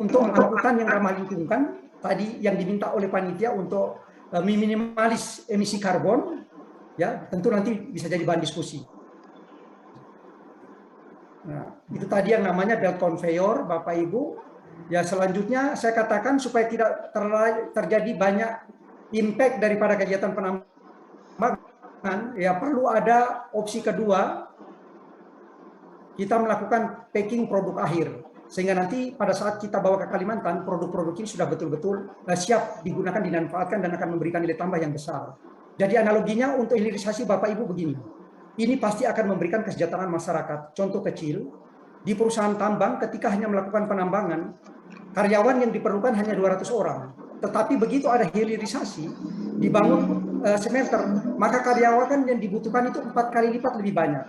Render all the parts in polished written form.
untuk angkutan yang ramah lingkungan tadi yang diminta oleh panitia untuk meminimalis emisi karbon, ya tentu nanti bisa jadi bahan diskusi. Nah, itu tadi yang namanya belt conveyor, Bapak Ibu. Ya selanjutnya saya katakan supaya tidak terjadi banyak impact daripada kegiatan penambangan, ya perlu ada opsi kedua, kita melakukan packing produk akhir. Sehingga nanti pada saat kita bawa ke Kalimantan, produk-produk ini sudah betul-betul siap digunakan, dimanfaatkan, dan akan memberikan nilai tambah yang besar. Jadi analoginya untuk hilirisasi Bapak Ibu begini, ini pasti akan memberikan kesejahteraan masyarakat. Contoh kecil, di perusahaan tambang ketika hanya melakukan penambangan, karyawan yang diperlukan hanya 200 orang. Tetapi begitu ada hilirisasi, dibangun smelter, maka karyawan yang dibutuhkan itu 4 kali lipat lebih banyak.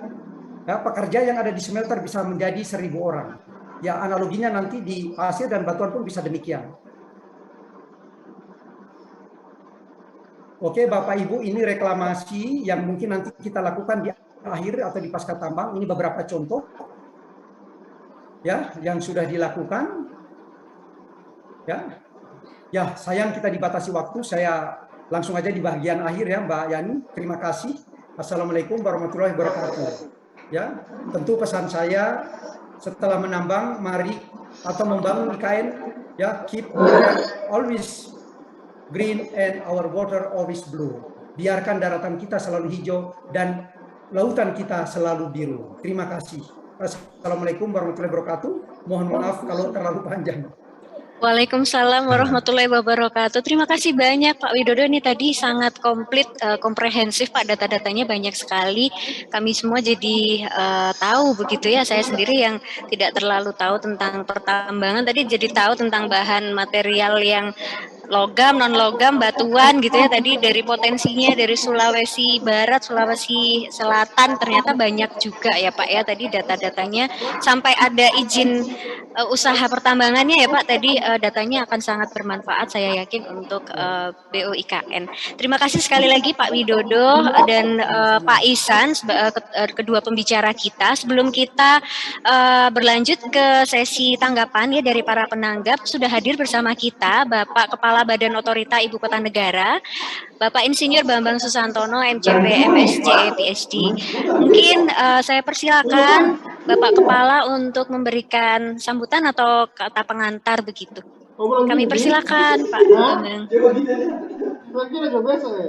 Ya, pekerja yang ada di smelter bisa menjadi 1.000 orang. Ya, analoginya nanti di pasir dan batuan pun bisa demikian. Oke, Bapak Ibu, ini reklamasi yang mungkin nanti kita lakukan di akhir atau di pasca tambang. Ini beberapa contoh ya yang sudah dilakukan. Ya, sayang kita dibatasi waktu. Saya langsung aja di bagian akhir ya, Mbak Yani. Terima kasih. Assalamualaikum warahmatullahi wabarakatuh. Ya, tentu pesan saya setelah menambang, mari atau membangun IKN, ya keep always green and our water always blue. Biarkan daratan kita selalu hijau dan lautan kita selalu biru. Terima kasih. Assalamualaikum warahmatullahi wabarakatuh. Mohon maaf kalau terlalu panjang. Waalaikumsalam warahmatullahi wabarakatuh. Terima kasih banyak Pak Widodo, ini tadi sangat komplit, komprehensif Pak, data-datanya banyak sekali. Kami semua jadi tahu begitu ya, saya sendiri yang tidak terlalu tahu tentang pertambangan, tadi jadi tahu tentang bahan material yang logam, non-logam, batuan gitu ya, tadi dari potensinya dari Sulawesi Barat, Sulawesi Selatan, ternyata banyak juga ya Pak ya, tadi data-datanya sampai ada izin usaha pertambangannya ya Pak, tadi datanya akan sangat bermanfaat saya yakin untuk BUIKN. Terima kasih sekali lagi Pak Widodo dan Pak Ihsan, kedua pembicara kita. Sebelum kita berlanjut ke sesi tanggapan ya dari para penanggap, sudah hadir bersama kita Bapak Kepala Badan Otorita Ibu Kota Negara, Bapak Insinyur Bambang Susantono, MCP, MSc, PhD. Mungkin saya persilakan Bapak Kepala untuk memberikan sambutan atau kata pengantar begitu. Kami persilakan Pak Bambang.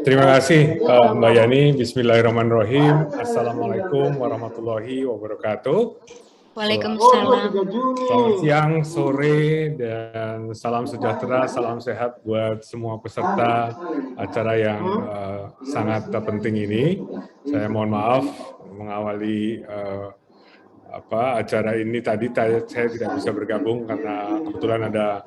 Terima kasih Mbak Yani. Bismillahirrahmanirrahim. Assalamualaikum warahmatullahi wabarakatuh. Waalaikumsalam. Selamat siang, sore, dan salam sejahtera, salam sehat buat semua peserta acara yang sangat penting ini. Saya mohon maaf mengawali acara ini tadi saya tidak bisa bergabung karena kebetulan ada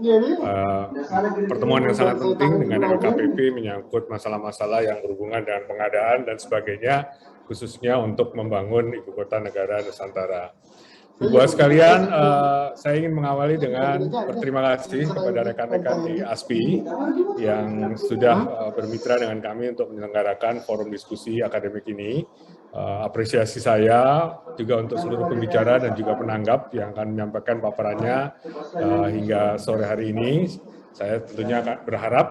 pertemuan yang sangat penting dengan LKPP menyangkut masalah-masalah yang berhubungan dengan pengadaan dan sebagainya, khususnya untuk membangun Ibu Kota Negara Nusantara. Buat sekalian, saya ingin mengawali dengan berterima kasih kepada rekan-rekan di ASPI yang sudah bermitra dengan kami untuk menyelenggarakan forum diskusi akademik ini. Apresiasi saya juga untuk seluruh pembicara dan juga penanggap yang akan menyampaikan paparannya hingga sore hari ini. Saya tentunya akan berharap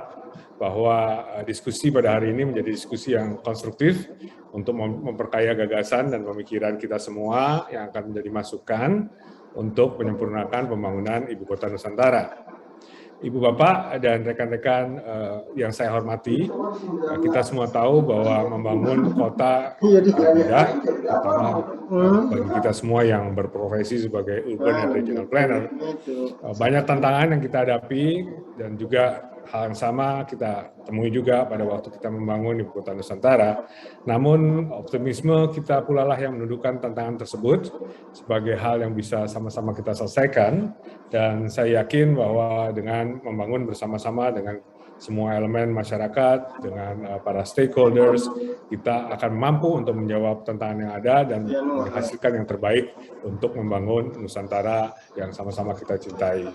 bahwa diskusi pada hari ini menjadi diskusi yang konstruktif untuk memperkaya gagasan dan pemikiran kita semua yang akan menjadi masukan untuk menyempurnakan pembangunan Ibu Kota Nusantara. Ibu Bapak dan rekan-rekan yang saya hormati, kita semua tahu bahwa membangun kota tidak mudah, terutama bagi kita semua yang berprofesi sebagai urban and regional planner. Banyak tantangan yang kita hadapi dan juga hal yang sama kita temui juga pada waktu kita membangun Ibu Kota Nusantara. Namun optimisme kita pula lah yang menundukkan tantangan tersebut sebagai hal yang bisa sama-sama kita selesaikan. Dan saya yakin bahwa dengan membangun bersama-sama dengan semua elemen masyarakat, dengan para stakeholders, kita akan mampu untuk menjawab tantangan yang ada dan menghasilkan yang terbaik untuk membangun Nusantara yang sama-sama kita cintai.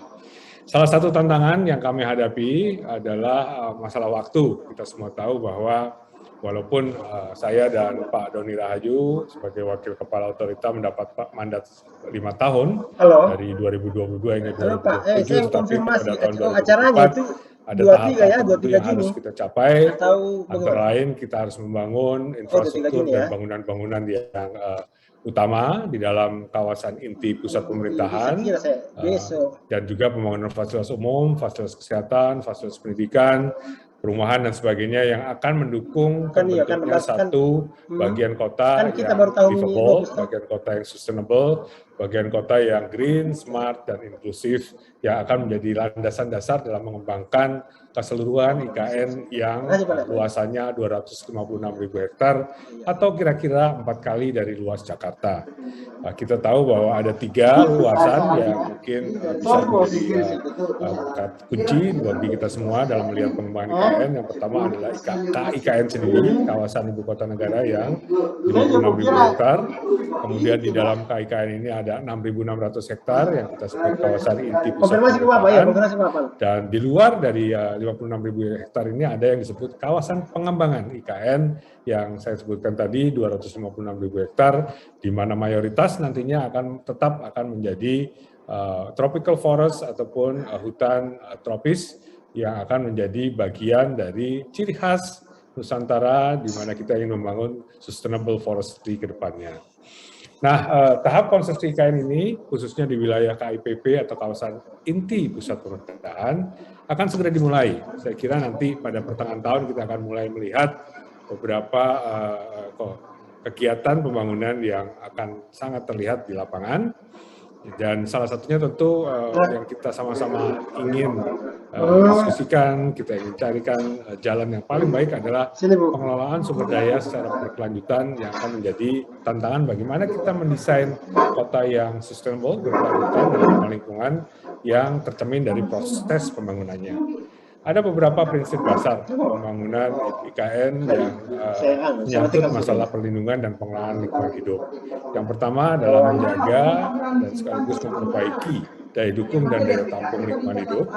Salah satu tantangan yang kami hadapi adalah masalah waktu. Kita semua tahu bahwa walaupun saya dan Pak Doni Rahayu sebagai Wakil Kepala Otorita mendapat mandat 5 tahun dari 2022 hingga 2027, tetapi pada tahun 2024 ada tahap tertentu yang harus kita capai, antara lain kita harus membangun infrastruktur dan bangunan-bangunan yang utama di dalam kawasan inti pusat pemerintahan, dan juga pembangunan fasilitas umum, fasilitas kesehatan, fasilitas pendidikan, perumahan dan sebagainya yang akan mendukung terbentuknya satu bagian kota yang livable, bagian kota yang sustainable, bagian kota yang green, smart, dan inklusif, yang akan menjadi landasan dasar dalam mengembangkan keseluruhan IKN yang luasannya 256.000 hektar atau kira-kira 4 kali dari luas Jakarta. Kita tahu bahwa ada 3 luasan yang mungkin bisa menjadi kunci bagi kita semua dalam melihat pengembangan IKN. Yang pertama adalah KIKN sendiri, kawasan ibu kota negara yang 56.000 hektar. Kemudian di dalam KIKN ini ada 6.600 hektar yang kita sebut kawasan inti pusat pemerintahan. Dan di luar dari 56.000 hektar ini ada yang disebut kawasan pengembangan IKN yang saya sebutkan tadi 256.000 hektar, di mana mayoritas nantinya tetap akan menjadi tropical forest ataupun hutan tropis yang akan menjadi bagian dari ciri khas Nusantara, di mana kita ingin membangun sustainable forestry ke depannya. Nah, tahap konstruksi IKN ini, khususnya di wilayah KIPP atau kawasan inti pusat pemerintahan, akan segera dimulai. Saya kira nanti pada pertengahan tahun kita akan mulai melihat beberapa kegiatan pembangunan yang akan sangat terlihat di lapangan. Dan salah satunya tentu yang kita sama-sama ingin diskusikan, kita ingin carikan jalan yang paling baik adalah pengelolaan sumber daya secara berkelanjutan yang akan menjadi tantangan bagaimana kita mendesain kota yang sustainable, berkelanjutan dan lingkungan yang tercermin dari proses pembangunannya. Ada beberapa prinsip dasar pembangunan IKN yang menyangkut masalah perlindungan dan pengelolaan lingkungan hidup. Yang pertama adalah menjaga dan sekaligus memperbaiki daya dukung dan daya tampung lingkungan hidup,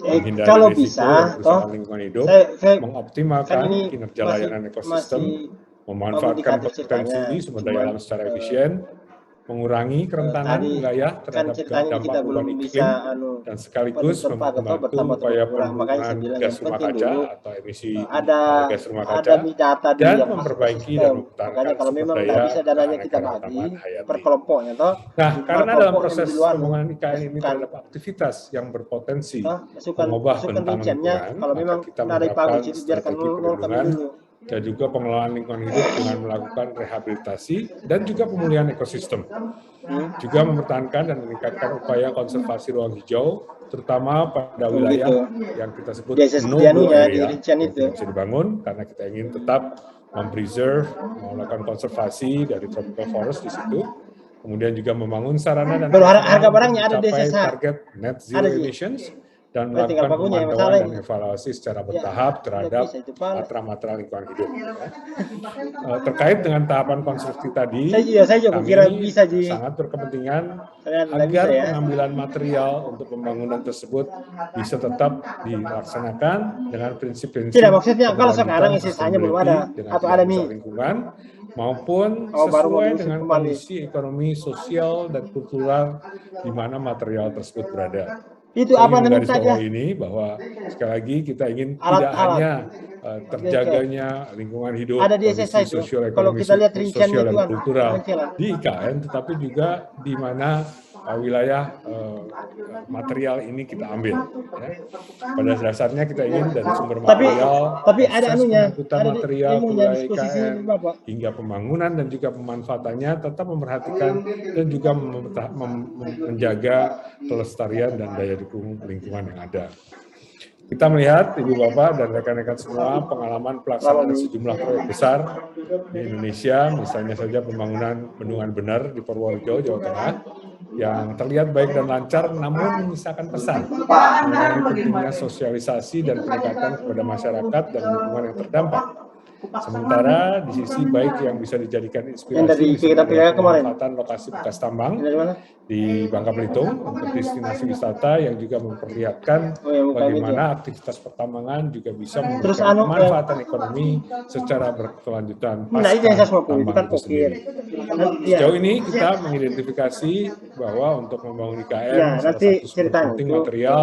menghindari risiko kerusakan lingkungan hidup, mengoptimalkan kinerja layanan ekosistem, memanfaatkan potensi sumber daya alam secara efisien, mengurangi kerentanan wilayah terhadap dampak perubahan iklim, dan sekaligus membantu upaya penurunan gas rumah kaca atau emisi gas rumah kaca, dan memperbaiki dan mempertahankan sumber daya keanekaragaman hayati. Nah, karena dalam proses pembangunan IKN ini terhadap aktivitas yang berpotensi mengubah bentang lingkungan, maka kita menerapkan strategi perlindungan dan juga pengelolaan lingkungan hidup dengan melakukan rehabilitasi dan juga pemulihan ekosistem. Juga mempertahankan dan meningkatkan upaya konservasi ruang hijau, terutama pada wilayah yang kita sebut no-go area, yang tidak bisa dibangun, karena kita ingin tetap mempreserve, melakukan konservasi dari tropical forest di situ. Kemudian juga membangun sarana dan mencapai target net zero emissions, dan melakukan pemantauan dan evaluasi secara bertahap terhadap matra-matra lingkungan hidup. Terkait dengan tahapan konstruksi tadi, kami sangat berkepentingan agar pengambilan material untuk pembangunan tersebut bisa tetap dilaksanakan dengan prinsip-prinsip sustainability dengan lingkungan, maupun sesuai dengan kondisi ekonomi, sosial, dan kultural di mana material tersebut berada. Itu apa dari soal ini bahwa sekali lagi kita ingin tidak hanya terjaganya lingkungan hidup, kondisi sosial-ekonomi, sosial dan kultural di IKN, tetapi juga di mana wilayah material ini kita ambil. Ya. Pada dasarnya kita ingin dari sumber material, tapi ada material wilayah IKN hingga pembangunan dan juga pemanfaatannya tetap memperhatikan dan juga menjaga kelestarian dan daya dukung lingkungan yang ada. Kita melihat, Ibu Bapak dan rekan-rekan semua, pengalaman pelaksanaan sejumlah proyek besar di Indonesia, misalnya saja pembangunan bendungan bener di Purworejo, Jawa Tengah, yang terlihat baik dan lancar, namun menyisakan pesan mengenai pentingnya sosialisasi dan pendekatan kepada masyarakat dan lingkungan yang terdampak. Sementara di sisi baik yang bisa dijadikan Yang inspirasi dari kita pilih kemarin. pemanfaatan lokasi bekas tambang Dari mana? di Bangka Belitung untuk destinasi wisata yang juga memperlihatkan Oh, yang UKM itu. bagaimana aktivitas pertambangan juga bisa Terus memberikan anu, pemanfaatan ekonomi secara berkelanjutan Nah itu yang saya pasca mau itu tambang kan itu pokir. sendiri. Sejauh ini kita mengidentifikasi bahwa untuk membangun IKN Ya, salah nanti satu sumber ceritanya penting itu material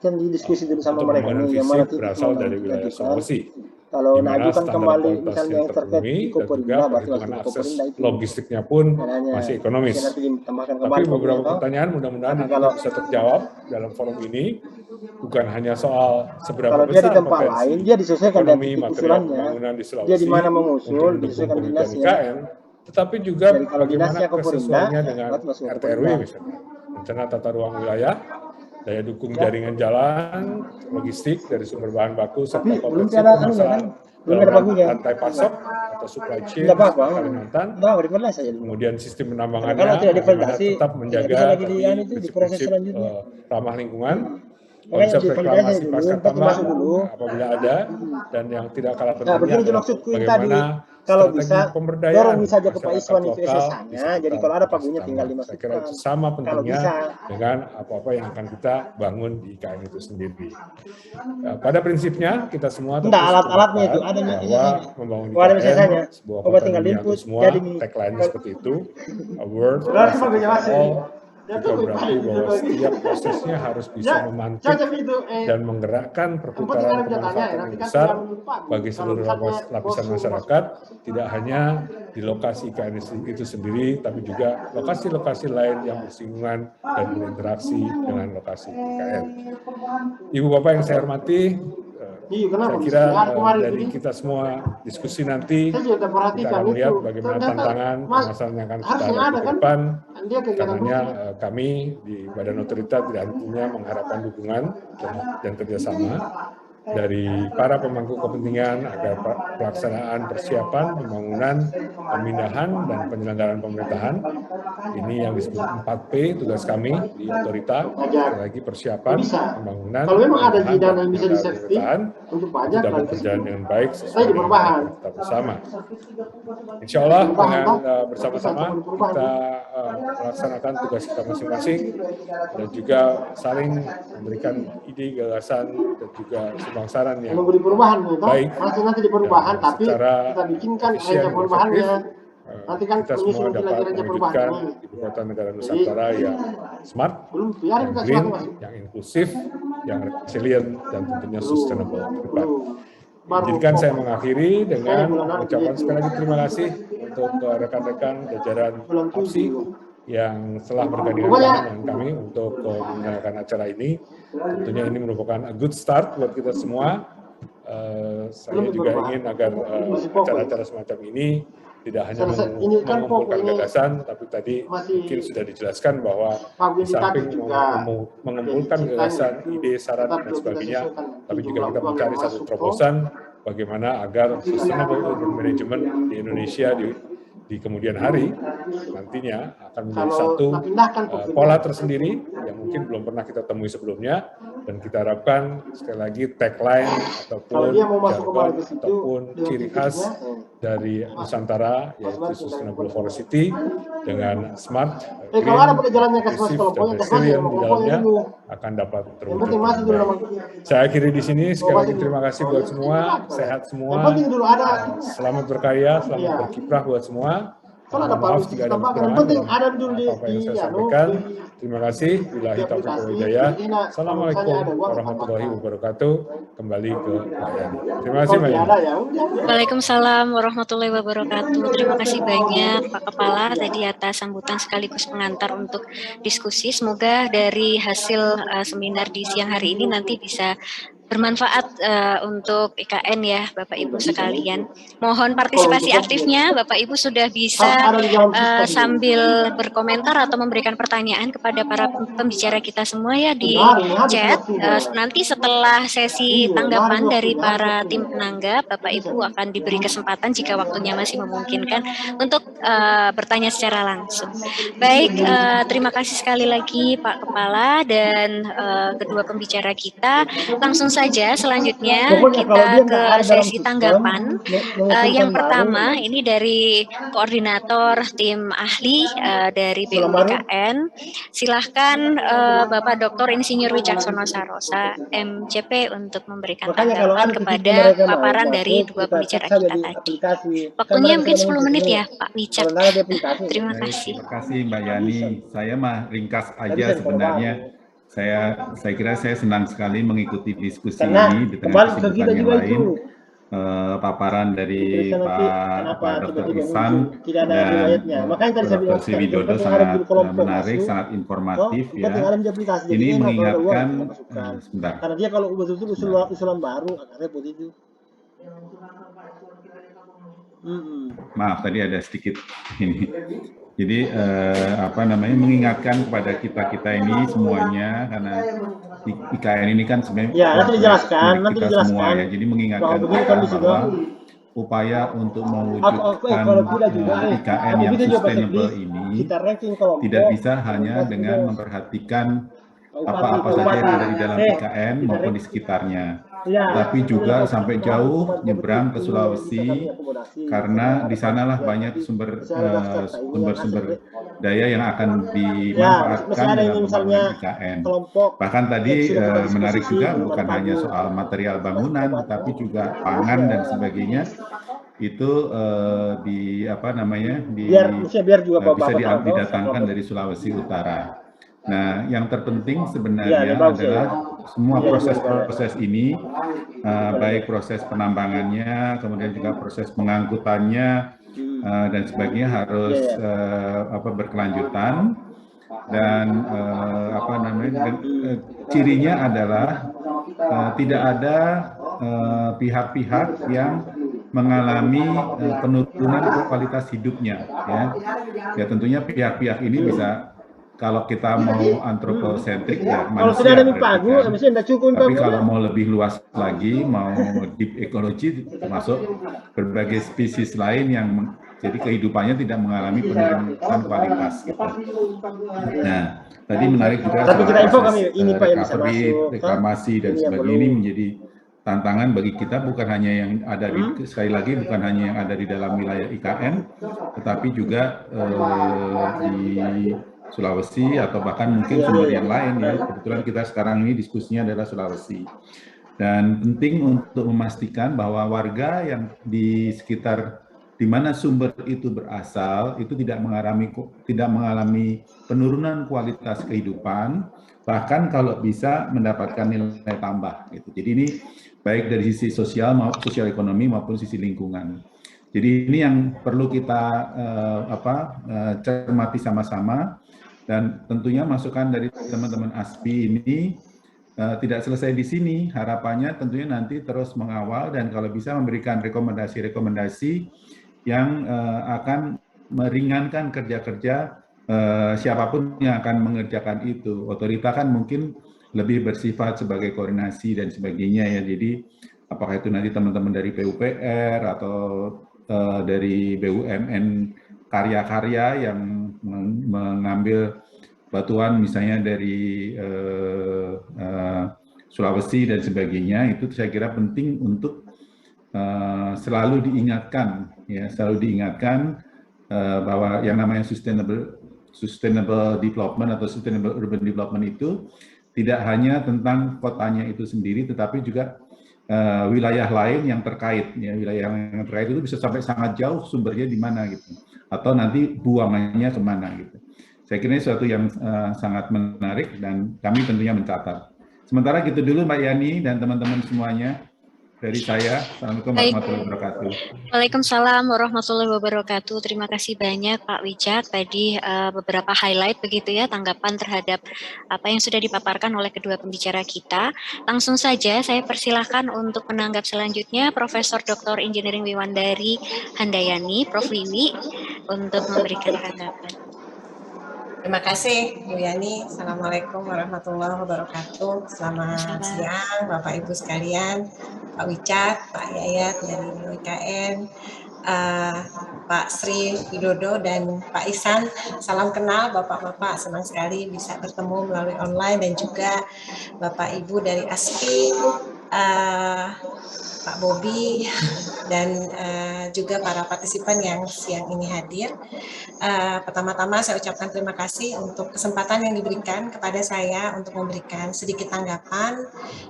kan didiskusi dulu sama untuk mereka pembangunan nih, yang mana fisik titik berasal mana dari yang wilayah diajukan. Sulawesi, Kalau di mana mengajukan standar kembali kualitasnya misalnya yang terkait terpenuhi di dan juga Koperinda, berarti perhitungan masuk ke akses Koperinda itu. logistiknya pun Makanya masih ekonomis. nanti ditambahkan Tapi kembali beberapa pokoknya, pertanyaan mudah-mudahan Tapi nanti kalau- bisa terjawab dalam forum ini, bukan hanya soal seberapa kalau dia di besar tempat potensi lain, dia disesuaikan dari ekonomi titik material usulannya. pembangunan di Sulawesi Dia di mana mengusul, untuk mendukung disesuaikan pemerintahan dinasnya. IKN, tetapi juga Jadi kalau bagaimana dinasnya ke Koperinda, kesesuaiannya dengan berarti masuk ke RT Koperinda. RW misalnya, rencana tata ruang wilayah, daya dukung jaringan jalan, logistik dari sumber bahan baku, serta Tapi belum potensi ada anunya permasalahan kan? Belum ada dalam pagunya. rantai pasok atau supply chain Tidak apa-apa. Kalimantan. Enggak, berikanlah saja dulu. Kemudian sistem Karena penambangannya kalau tidak bagaimana divalidasi, tetap tidak menjaga bisa lagi tadi di itu, di proses prinsip-prinsip selanjutnya. ramah lingkungan, Makanya konsep divalidasi reklamasi dulu, pasca nanti tambang masuk dulu. apabila ada, dan yang tidak kalah Nah, pentingnya begini adalah maksudku yang tadi, bagaimana kalau strategi bisa pemberdayaan dorong saja ke Pak masyarakat Iswan itu lokal di SSA-nya, jadi sekitar kalau ada bekas pagunya tinggal tambang. Saya kira dimasukkan. itu sama Kalau pentingnya bisa. dengan apa-apa yang akan kita bangun di IKN itu sendiri. Pada prinsipnya kita semua tentu Enggak, alat-alatnya itu sepakat ada bahwa membangun Oh, ada IKN misalnya. sebuah Coba kota tinggal dunia input, untuk semua, jadi ini. tagline seperti itu, a world Berarti for pagunya masih. all, juga berarti bahwa setiap prosesnya harus bisa memantik dan menggerakkan perputaran pemanfaatan yang besar bagi seluruh lapisan masyarakat, tidak hanya di lokasi IKN itu sendiri, tapi juga lokasi-lokasi lain yang bersinggungan dan berinteraksi dengan lokasi IKN. Ibu Bapak yang saya hormati, saya kira dari kita semua diskusi nanti kita akan melihat bagaimana tantangan permasalahan yang akan kita hadapi ke depan. Karenanya kami di Badan Otorita tidak hentinya mengharapkan dukungan dan kerjasama dari para pemangku kepentingan agar pelaksanaan persiapan pembangunan, pemindahan, dan penyelenggaraan pemerintahan. Ini yang disebut 4P tugas kami di Otorita, sekali lagi persiapan, pembangunan, Kalau memang ada pemindahan, dana dan yang bisa penyelenggaraan di-safety pemerintahan untuk itu pajak dapat dan berjalan dengan baik sesuai Saya di dengan perubahan. harapan kita bersama. Insya Allah dengan bersama-sama kita melaksanakan tugas kita masing-masing dan juga saling memberikan ide, gagasan, dan juga saran yang Menunggu di perubahan gitu. baik Masih nanti di perubahan, dan tapi secara kita bikinkan efisien rencana dan perubahannya. efektif, Nanti kan kita semua menyusun dapat lagi rencana mewujudkan perubahan. ibu kota negara Nusantara yang smart, Belum biarin yang kita green, masuk. yang inklusif, yang resilient, dan tentunya sustainable ke depan. Baru Izinkan saya mengakhiri dengan bulan mengucapkan sekali lagi terima kasih untuk rekan-rekan jajaran APSI yang telah bergandengan tangan dengan kami untuk menyelenggarakan acara ini. Tentunya ini merupakan a good start buat kita semua. Saya juga ingin agar acara-acara semacam ini tidak hanya mengumpulkan gagasan, tapi tadi mungkin sudah dijelaskan bahwa di samping mengumpulkan gagasan, ide, saran, dan sebagainya, tapi juga kita mencari satu terobosan bagaimana agar sustainable urban management di Indonesia di kemudian hari nantinya akan menjadi satu pola tersendiri yang mungkin belum pernah kita temui sebelumnya, dan kita harapkan sekali lagi tagline ataupun jargon ataupun ciri khas dari Nusantara yaitu Sustainable Forest City dengan smart, green, inclusive, dan resilient di dalamnya akan dapat terwujud. Saya akhiri di sini. Sekali lagi terima kasih buat semua, sehat semua, selamat berkarya, selamat berkiprah buat semua. Maaf jika ada kekurangan apa yang saya sampaikan. Terima kasih. Billahi taufiq wal hidayah. Assalamualaikum warahmatullahi wabarakatuh. Kembali ke Pak Yani. Terima kasih banyak. Waalaikumsalam warahmatullahi wabarakatuh. Terima kasih banyak Pak Kepala tadi atas sambutan sekaligus pengantar untuk diskusi. Semoga dari hasil seminar di siang hari ini nanti bisa bermanfaat untuk IKN ya Bapak Ibu sekalian. Mohon partisipasi aktifnya, Bapak Ibu sudah bisa sambil berkomentar atau memberikan pertanyaan kepada para pembicara kita semua ya di chat. Nanti setelah sesi tanggapan dari para tim penanggap, Bapak Ibu akan diberi kesempatan jika waktunya masih memungkinkan untuk bertanya secara langsung. Baik, terima kasih sekali lagi Pak Kepala dan kedua pembicara kita. Langsung saja saja selanjutnya Pokoknya kalau kita dia ke nggak ada dalam sesi sistem, tanggapan. mengusulkan Yang baru, pertama ini dari koordinator tim ahli dari usulan baru. BUIKN. Silahkan Bapak Dr. Insinyur Wicaksono Sarosa MCP untuk memberikan Makanya kalau tanggapan ada titik kepada mereka mau paparan dari masuk, dua kita pembicara cek saja kita di tadi. aplikasi. Kan Waktunya mereka mungkin sudah 10 mengintip menit semua. ya Pak Wicak. Kalau nggak ada di aplikasi. Terima Baik, kasih. terima kasih Mbak Yani. Saya mah ringkas Nggak aja bisa kalau sebenarnya. baru. Saya kira saya senang sekali mengikuti diskusi Karena ini di tengah kembali ke kesibukan kita yang juga lain. itu. Paparan dari Diperiksa nanti kenapa Pak Dr. tiba-tiba Ihsan muncul tidak ada dan riwayatnya. Makanya tadi saya Dr. bilang Sri Widodo tempat yang ada di sangat kelompok menarik, masuk, sangat informatif kita tinggal ya. ada di aplikasi. Jadi Ini enak kalau ada uang mengingatkan kita masukkan. sebentar. Karena dia kalau betul-betul usulan baru agak repot itu. Maaf tadi ada sedikit ini. Jadi mengingatkan kepada kita ini semuanya karena IKN ini kan sebenarnya ya, nanti dijelaskan, kita semua ya. Jadi mengingatkan kita bahwa upaya untuk mewujudkan IKN yang sustainable ini tidak bisa hanya dengan memperhatikan apa-apa saja yang ada di dalam IKN maupun di sekitarnya. Tapi juga sampai jauh nyebrang ke Sulawesi karena di sanalah banyak sumber daya yang akan dimanfaatkan dalam pembangunan IKN. Bahkan tadi menarik juga bukan hanya soal material bangunan, tetapi juga pangan dan sebagainya itu bisa didatangkan dari Sulawesi Utara. Nah, yang terpenting sebenarnya adalah semua proses-proses ini, baik proses penambangannya, kemudian juga proses pengangkutannya dan sebagainya harus berkelanjutan dan cirinya adalah tidak ada pihak-pihak yang mengalami penurunan kualitas hidupnya, ya tentunya pihak-pihak ini bisa. Kalau kita mau antroposentrik ya manusia tapi kalau mau lebih luas lagi, mau deep ecology termasuk berbagai spesies lain yang jadi kehidupannya tidak mengalami penurunan kualitas gitu. Nah, tadi menarik juga soal proses reklamasi dan sebagainya ini menjadi tantangan bagi kita bukan hanya yang ada di sekali lagi bukan hanya yang ada di dalam wilayah IKN tetapi juga di Sulawesi atau bahkan mungkin sumber yang lain ya. Kebetulan kita sekarang ini diskusinya adalah Sulawesi. Dan penting untuk memastikan bahwa warga yang di sekitar di mana sumber itu berasal itu tidak mengalami penurunan kualitas kehidupan, bahkan kalau bisa mendapatkan nilai tambah gitu. Jadi ini baik dari sisi sosial ekonomi maupun sisi lingkungan. Jadi ini yang perlu kita cermati sama-sama. Dan tentunya masukan dari teman-teman ASPI ini tidak selesai di sini. Harapannya tentunya nanti terus mengawal dan kalau bisa memberikan rekomendasi-rekomendasi yang akan meringankan kerja-kerja siapapun yang akan mengerjakan itu. Otorita kan mungkin lebih bersifat sebagai koordinasi dan sebagainya ya. Jadi apakah itu nanti teman-teman dari PUPR atau dari BUMN karya-karya yang mengambil batuan misalnya dari Sulawesi dan sebagainya itu saya kira penting untuk selalu diingatkan bahwa yang namanya sustainable development atau sustainable urban development itu tidak hanya tentang kotanya itu sendiri tetapi juga wilayah lain yang terkait ya wilayah yang terkait itu bisa sampai sangat jauh sumbernya di mana gitu atau nanti buangannya kemana gitu. Saya kira ini sesuatu yang sangat menarik dan kami tentunya mencatat. Sementara gitu dulu Mbak Yani dan teman-teman semuanya dari saya. Assalamualaikum warahmatullahi wabarakatuh. Waalaikumsalam warahmatullahi wabarakatuh. Terima kasih banyak Pak Wicak. Tadi beberapa highlight begitu ya tanggapan terhadap apa yang sudah dipaparkan oleh kedua pembicara kita. Langsung saja saya persilahkan untuk menanggap selanjutnya Profesor Dr. Engineering Wiwandari Handayani, Prof. Wiwi, untuk memberikan tanggapan. Terima kasih Bu Yani. Assalamualaikum warahmatullahi wabarakatuh. Selamat siang Bapak Ibu sekalian, Pak Wicak, Pak Yayat dari BUIKN, Pak Sri Widodo dan Pak Ihsan. Salam kenal Bapak-Bapak, senang sekali bisa bertemu melalui online dan juga Bapak Ibu dari ASPI, Pak Bobi dan juga para partisipan yang siang ini hadir. Pertama-tama saya ucapkan terima kasih untuk kesempatan yang diberikan kepada saya untuk memberikan sedikit tanggapan.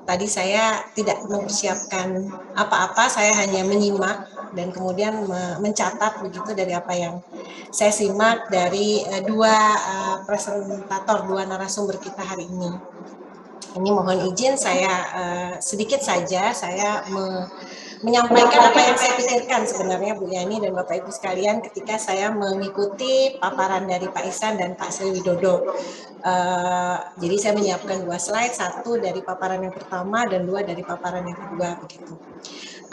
Tadi saya tidak mempersiapkan apa-apa, saya hanya menyimak dan kemudian mencatat begitu dari apa yang saya simak dari dua presentator, dua narasumber kita hari ini. Ini mohon izin saya sedikit saja saya menyampaikan apa yang saya pikirkan sebenarnya Bu Yani dan Bapak Ibu sekalian ketika saya mengikuti paparan dari Pak Ihsan dan Pak Sri Widodo. Jadi saya menyiapkan 2 slide, 1 dari paparan yang pertama dan 2 dari paparan yang kedua begitu.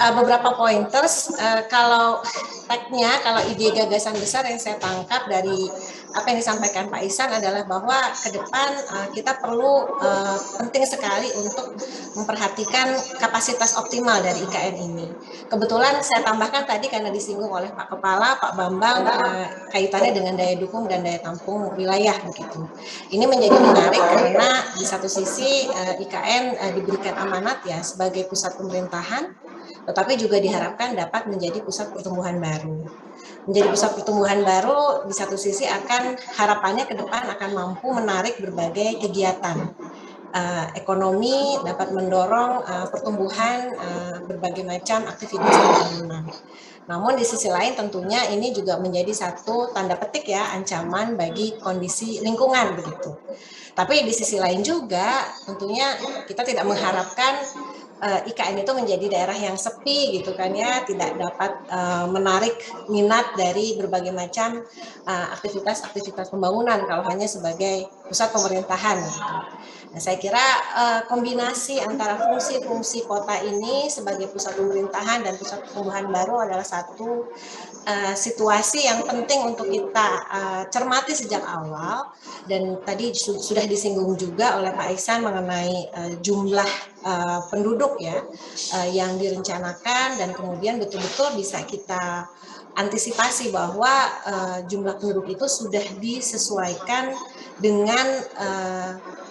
Beberapa pointers, kalau tagnya, kalau ide gagasan besar yang saya tangkap dari apa yang disampaikan Pak Ihsan adalah bahwa ke depan kita perlu penting sekali untuk memperhatikan kapasitas optimal dari IKN ini. Kebetulan saya tambahkan tadi karena disinggung oleh Pak Kepala, Pak Bambang, kaitannya dengan daya dukung dan daya tampung wilayah begitu. Ini menjadi menarik karena di satu sisi IKN diberikan amanat ya sebagai pusat pemerintahan, tetapi juga diharapkan dapat menjadi pusat pertumbuhan baru. Menjadi pusat pertumbuhan baru di satu sisi akan harapannya ke depan akan mampu menarik berbagai kegiatan. Ekonomi dapat mendorong pertumbuhan berbagai macam aktivitas pembangunan. Namun di sisi lain tentunya ini juga menjadi satu tanda petik ya ancaman bagi kondisi lingkungan begitu. Tapi di sisi lain juga tentunya kita tidak mengharapkan IKN itu menjadi daerah yang sepi gitu kan ya, tidak dapat menarik minat dari berbagai macam aktivitas-aktivitas pembangunan kalau hanya sebagai pusat pemerintahan gitu. Nah, saya kira kombinasi antara fungsi-fungsi kota ini sebagai pusat pemerintahan dan pusat pertumbuhan baru adalah satu situasi yang penting untuk kita cermati sejak awal, dan tadi sudah disinggung juga oleh Pak Ihsan mengenai jumlah penduduk ya yang direncanakan dan kemudian betul-betul bisa kita antisipasi bahwa jumlah penduduk itu sudah disesuaikan dengan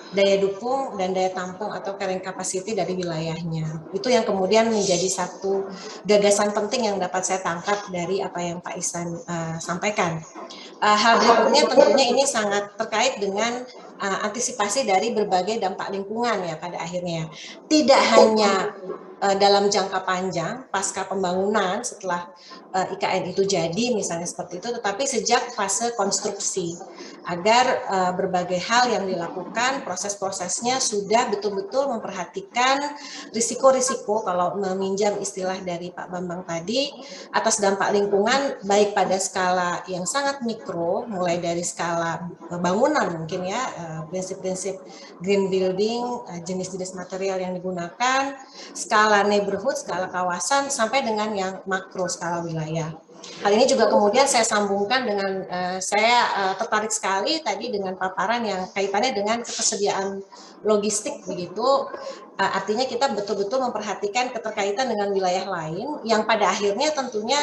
daya dukung dan daya tampung atau carrying capacity dari wilayahnya. Itu yang kemudian menjadi satu gagasan penting yang dapat saya tangkap dari apa yang Pak Ihsan sampaikan. Hal berikutnya tentunya ini sangat terkait dengan antisipasi dari berbagai dampak lingkungan ya pada akhirnya. Tidak hanya dalam jangka panjang pasca pembangunan setelah IKN itu jadi misalnya seperti itu, tetapi sejak fase konstruksi agar berbagai hal yang dilakukan proses-prosesnya sudah betul-betul memperhatikan risiko-risiko, kalau meminjam istilah dari Pak Bambang tadi, atas dampak lingkungan baik pada skala yang sangat mikro mulai dari skala bangunan mungkin ya, prinsip-prinsip green building, jenis-jenis material yang digunakan, skala neighborhood, skala kawasan, sampai dengan yang makro skala wilayah. Hal ini juga kemudian saya sambungkan dengan saya tertarik sekali tadi dengan paparan yang kaitannya dengan ketersediaan logistik begitu. Artinya kita betul-betul memperhatikan keterkaitan dengan wilayah lain yang pada akhirnya tentunya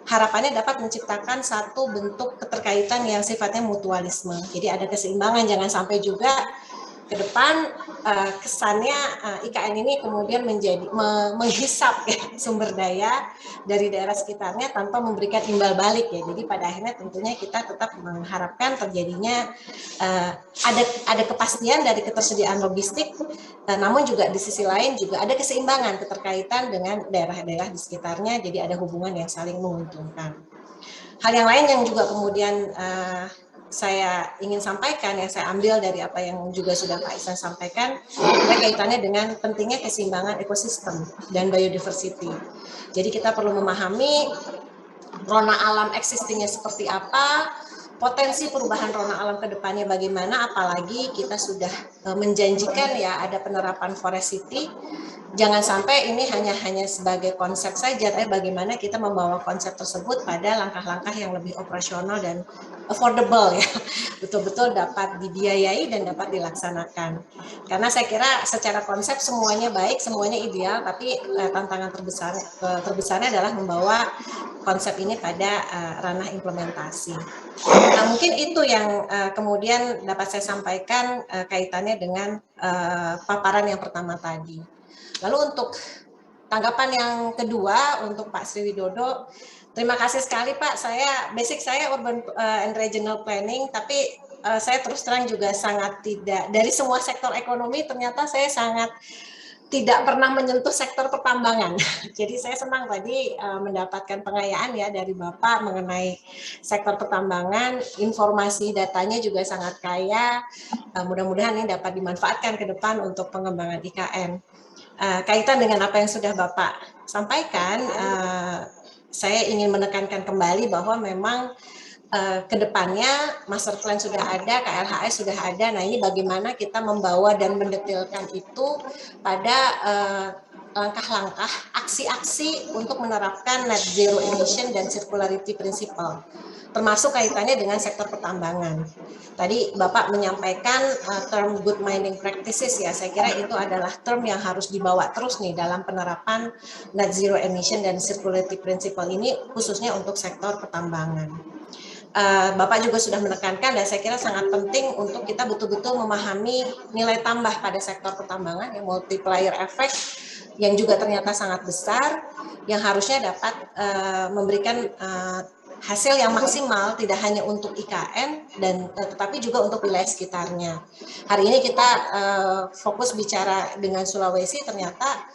harapannya dapat menciptakan satu bentuk keterkaitan yang sifatnya mutualisme. Jadi ada keseimbangan, jangan sampai juga ke depan kesannya IKN ini kemudian menjadi menghisap ya, sumber daya dari daerah sekitarnya tanpa memberikan imbal balik ya. Jadi pada akhirnya tentunya kita tetap mengharapkan terjadinya ada kepastian dari ketersediaan logistik, namun juga di sisi lain juga ada keseimbangan keterkaitan dengan daerah-daerah di sekitarnya, jadi ada hubungan yang saling menguntungkan. Hal yang lain yang juga kemudian saya ingin sampaikan, yang saya ambil dari apa yang juga sudah Pak Ihsan sampaikan, kaitannya dengan pentingnya keseimbangan ekosistem dan biodiversity. Jadi kita perlu memahami rona alam existingnya seperti apa, potensi perubahan rona alam ke depannya bagaimana, apalagi kita sudah menjanjikan ya ada penerapan forest city. Jangan sampai ini hanya sebagai konsep saja, tapi bagaimana kita membawa konsep tersebut pada langkah-langkah yang lebih operasional dan affordable ya, betul-betul dapat dibiayai dan dapat dilaksanakan. Karena saya kira secara konsep semuanya baik, semuanya ideal, tapi tantangan terbesarnya adalah membawa konsep ini pada ranah implementasi. Nah, mungkin itu yang kemudian dapat saya sampaikan kaitannya dengan paparan yang pertama tadi. Lalu untuk tanggapan yang kedua untuk Pak Sri Widodo, terima kasih sekali Pak. Basic saya urban and regional planning, tapi saya terus terang juga sangat tidak, dari semua sektor ekonomi ternyata saya sangat tidak pernah menyentuh sektor pertambangan. Jadi saya senang tadi mendapatkan pengayaan ya dari Bapak mengenai sektor pertambangan, informasi datanya juga sangat kaya. Mudah-mudahan ini dapat dimanfaatkan ke depan untuk pengembangan IKN. Kaitan dengan apa yang sudah Bapak sampaikan, saya ingin menekankan kembali bahwa memang kedepannya master plan sudah ada, KLHS sudah ada. Nah ini bagaimana kita membawa dan mendetilkan itu pada langkah-langkah, aksi-aksi untuk menerapkan net zero emission dan circularity principle, termasuk kaitannya dengan sektor pertambangan. Tadi Bapak menyampaikan term good mining practices ya, saya kira itu adalah term yang harus dibawa terus nih dalam penerapan net zero emission dan circularity principle ini khususnya untuk sektor pertambangan. Bapak juga sudah menekankan dan saya kira sangat penting untuk kita betul-betul memahami nilai tambah pada sektor pertambangan yang multiplier effect yang juga ternyata sangat besar yang harusnya dapat memberikan hasil yang maksimal tidak hanya untuk IKN dan tetapi juga untuk wilayah sekitarnya. Hari ini kita fokus bicara dengan Sulawesi, ternyata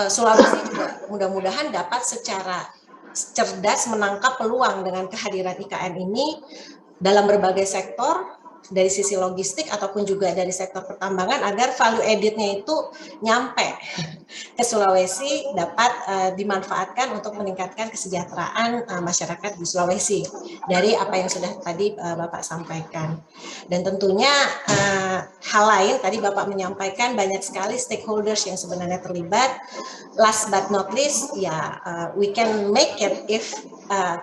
Sulawesi juga mudah-mudahan dapat secara cerdas menangkap peluang dengan kehadiran IKN ini dalam berbagai sektor, dari sisi logistik ataupun juga dari sektor pertambangan, agar value added-nya itu nyampe ke Sulawesi, dapat dimanfaatkan untuk meningkatkan kesejahteraan masyarakat di Sulawesi dari apa yang sudah tadi Bapak sampaikan. Dan tentunya hal lain, tadi Bapak menyampaikan banyak sekali stakeholders yang sebenarnya terlibat. Last but not least, ya we can make it if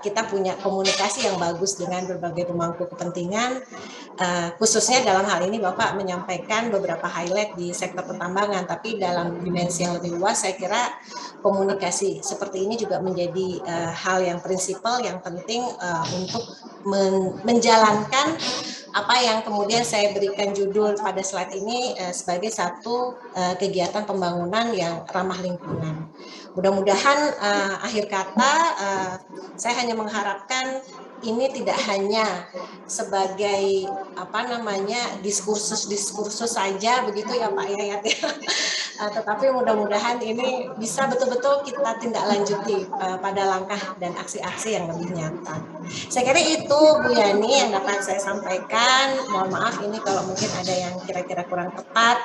kita punya komunikasi yang bagus dengan berbagai pemangku kepentingan, khususnya dalam hal ini Bapak menyampaikan beberapa highlight di sektor pertambangan, tapi dalam dimensi yang lebih luas saya kira komunikasi seperti ini juga menjadi hal yang prinsipal yang penting untuk menjalankan apa yang kemudian saya berikan judul pada slide ini sebagai satu kegiatan pembangunan yang ramah lingkungan. Mudah-mudahan akhir kata saya hanya mengharapkan ini tidak hanya sebagai diskursus saja begitu ya Pak Yayat ya. Tetapi mudah-mudahan ini bisa betul-betul kita tindak lanjuti pada langkah dan aksi-aksi yang lebih nyata. Saya kira itu Bu Yani yang dapat saya sampaikan. Mohon maaf ini kalau mungkin ada yang kira-kira kurang tepat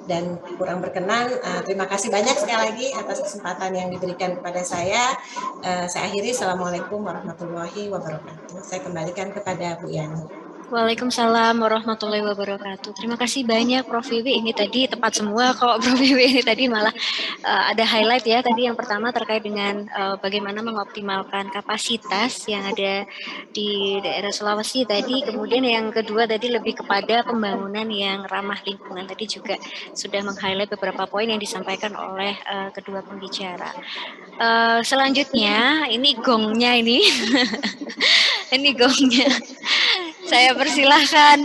dan kurang berkenan. Terima kasih banyak sekali lagi atas kesempatan yang diberikan kepada saya. Saya akhiri. Assalamualaikum warahmatullahi wabarakatuh. Saya kembalikan kepada Bu Yani. Waalaikumsalam warahmatullahi wabarakatuh. Terima kasih banyak Prof. Wiwi. Ini tadi tepat semua kok Prof. Wiwi. Ini tadi malah ada highlight ya. Tadi yang pertama terkait dengan bagaimana mengoptimalkan kapasitas yang ada di daerah Sulawesi tadi. Kemudian yang kedua tadi lebih kepada pembangunan yang ramah lingkungan. Tadi juga sudah meng-highlight beberapa poin yang disampaikan oleh kedua pembicara. Selanjutnya ini gongnya ini. Ini gongnya. Saya persilahkan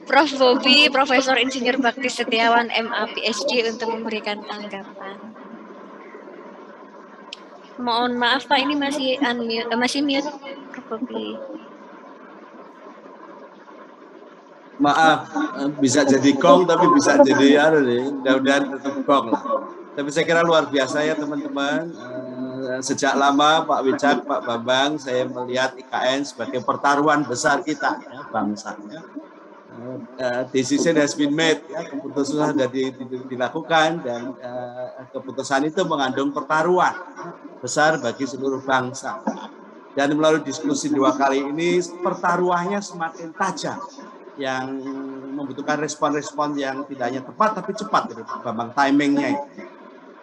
Prof. Bobi, Profesor Insinyur Bakti Setiawan, MA PhD untuk memberikan tanggapan. Mohon maaf Pak, ini masih unmute, masih mute Prof. Bobi. Maaf, bisa jadi gong tapi bisa jadi mudah-mudahan tetap gong lah. Tapi saya kira luar biasa ya teman-teman. Sejak lama Pak Wicak, Pak Bambang, saya melihat IKN sebagai pertaruhan besar kita, ya, bangsa. Ya. Decision has been made, ya, keputusan sudah dilakukan dan keputusan itu mengandung pertaruhan besar bagi seluruh bangsa. Dan melalui diskusi 2 kali ini, pertaruhannya semakin tajam, yang membutuhkan respon-respon yang tidak hanya tepat tapi cepat, gitu, Bambang, timingnya itu.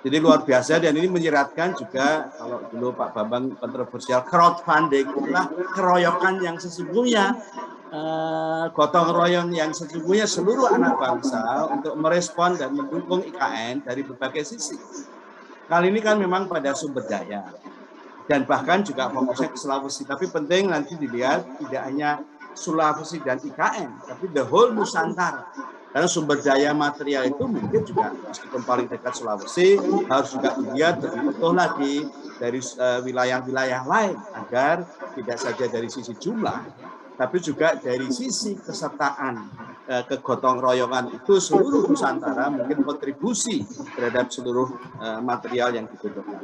Jadi luar biasa, dan ini menyeratkan juga kalau dulu Pak Bambang kontroversial crowdfunding, itulah keroyokan yang sesungguhnya, gotong royong yang sesungguhnya seluruh anak bangsa untuk merespon dan mendukung IKN dari berbagai sisi. Kali ini kan memang pada sumber daya dan bahkan juga fokusnya ke Sulawesi, tapi penting nanti dilihat tidak hanya Sulawesi dan IKN, tapi the whole Nusantara. Karena sumber daya material itu mungkin juga meskipun paling dekat Sulawesi harus juga dilihat lebih utuh lagi dari wilayah-wilayah lain agar tidak saja dari sisi jumlah, tapi juga dari sisi kesertaan kegotong royongan itu seluruh Nusantara mungkin kontribusi terhadap seluruh material yang dibutuhkan.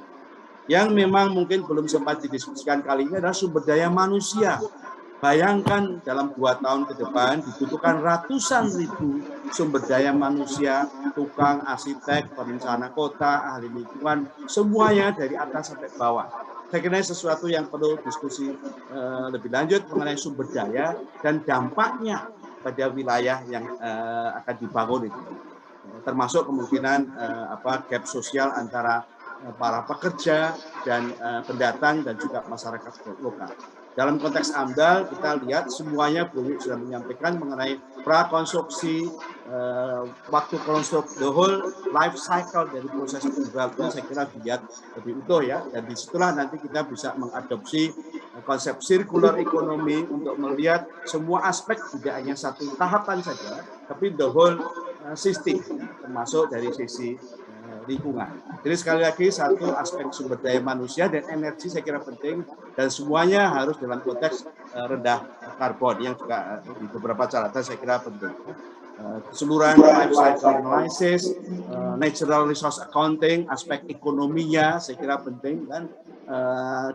Yang memang mungkin belum sempat didiskusikan kali ini adalah sumber daya manusia. Bayangkan dalam 2 tahun ke depan dibutuhkan ratusan ribu sumber daya manusia, tukang, arsitek, perencana kota, ahli lingkungan, semuanya dari atas sampai bawah. Saya kira sesuatu yang perlu diskusi lebih lanjut mengenai sumber daya dan dampaknya pada wilayah yang akan dibangun itu. Termasuk kemungkinan gap sosial antara para pekerja dan pendatang dan juga masyarakat lokal. Dalam konteks AMDAL kita lihat semuanya Bu sudah menyampaikan mengenai prakonsumsi, waktu konstruksi, the whole life cycle dari proses development saya kira dilihat lebih utuh ya, dan disitulah nanti kita bisa mengadopsi konsep circular economy untuk melihat semua aspek tidak hanya satu tahapan saja, tapi the whole system termasuk dari sisi lingkungan. Jadi sekali lagi satu aspek sumber daya manusia dan energi saya kira penting dan semuanya harus dalam konteks rendah karbon yang juga di beberapa catatan saya kira penting. Keseluruhan life cycle analysis, natural resource accounting, aspek ekonominya saya kira penting dan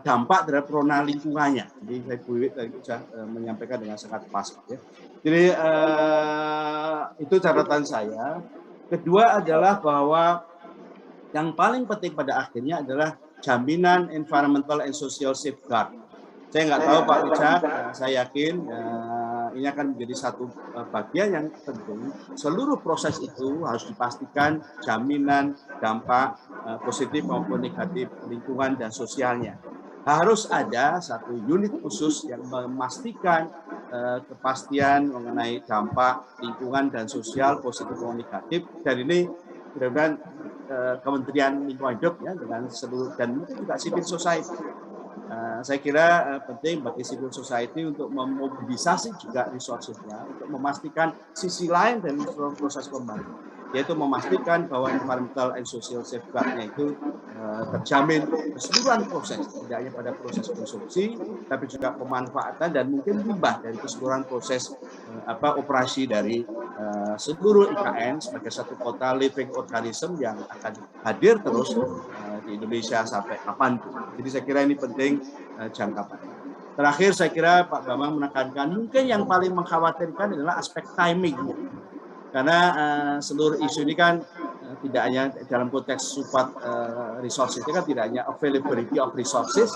dampak terhadap rona lingkungannya. Jadi saya Bu Wiwit tadi sudah menyampaikan dengan sangat pas. Ya. Jadi itu catatan saya. Kedua adalah bahwa yang paling penting pada akhirnya adalah jaminan environmental and social safeguard. Saya nggak tahu Pak Wicak, saya yakin ini akan menjadi satu bagian yang penting. Seluruh proses itu harus dipastikan jaminan dampak positif maupun negatif lingkungan dan sosialnya. Harus ada satu unit khusus yang memastikan kepastian mengenai dampak lingkungan dan sosial positif maupun negatif. Dan ini mudah-mudahan Kementerian Lingkungan Hidup ya dengan seluruh dan mungkin juga civil society. Saya kira penting bagi civil society untuk memobilisasi juga resources-nya untuk memastikan sisi lain dari proses pembangunan, yaitu memastikan bahwa environmental and social safeguard-nya itu terjamin keseluruhan proses, tidak hanya pada proses konsumsi, tapi juga pemanfaatan dan mungkin limbah dari keseluruhan proses operasi dari seluruh IKN sebagai satu kota living organism yang akan hadir terus di Indonesia sampai kapanpun. Jadi saya kira ini penting jangka panjang. Terakhir saya kira Pak Bambang menekankan mungkin yang paling mengkhawatirkan adalah aspek timing. Karena seluruh isu ini kan tidak hanya dalam konteks support resources itu kan tidak hanya availability of resources,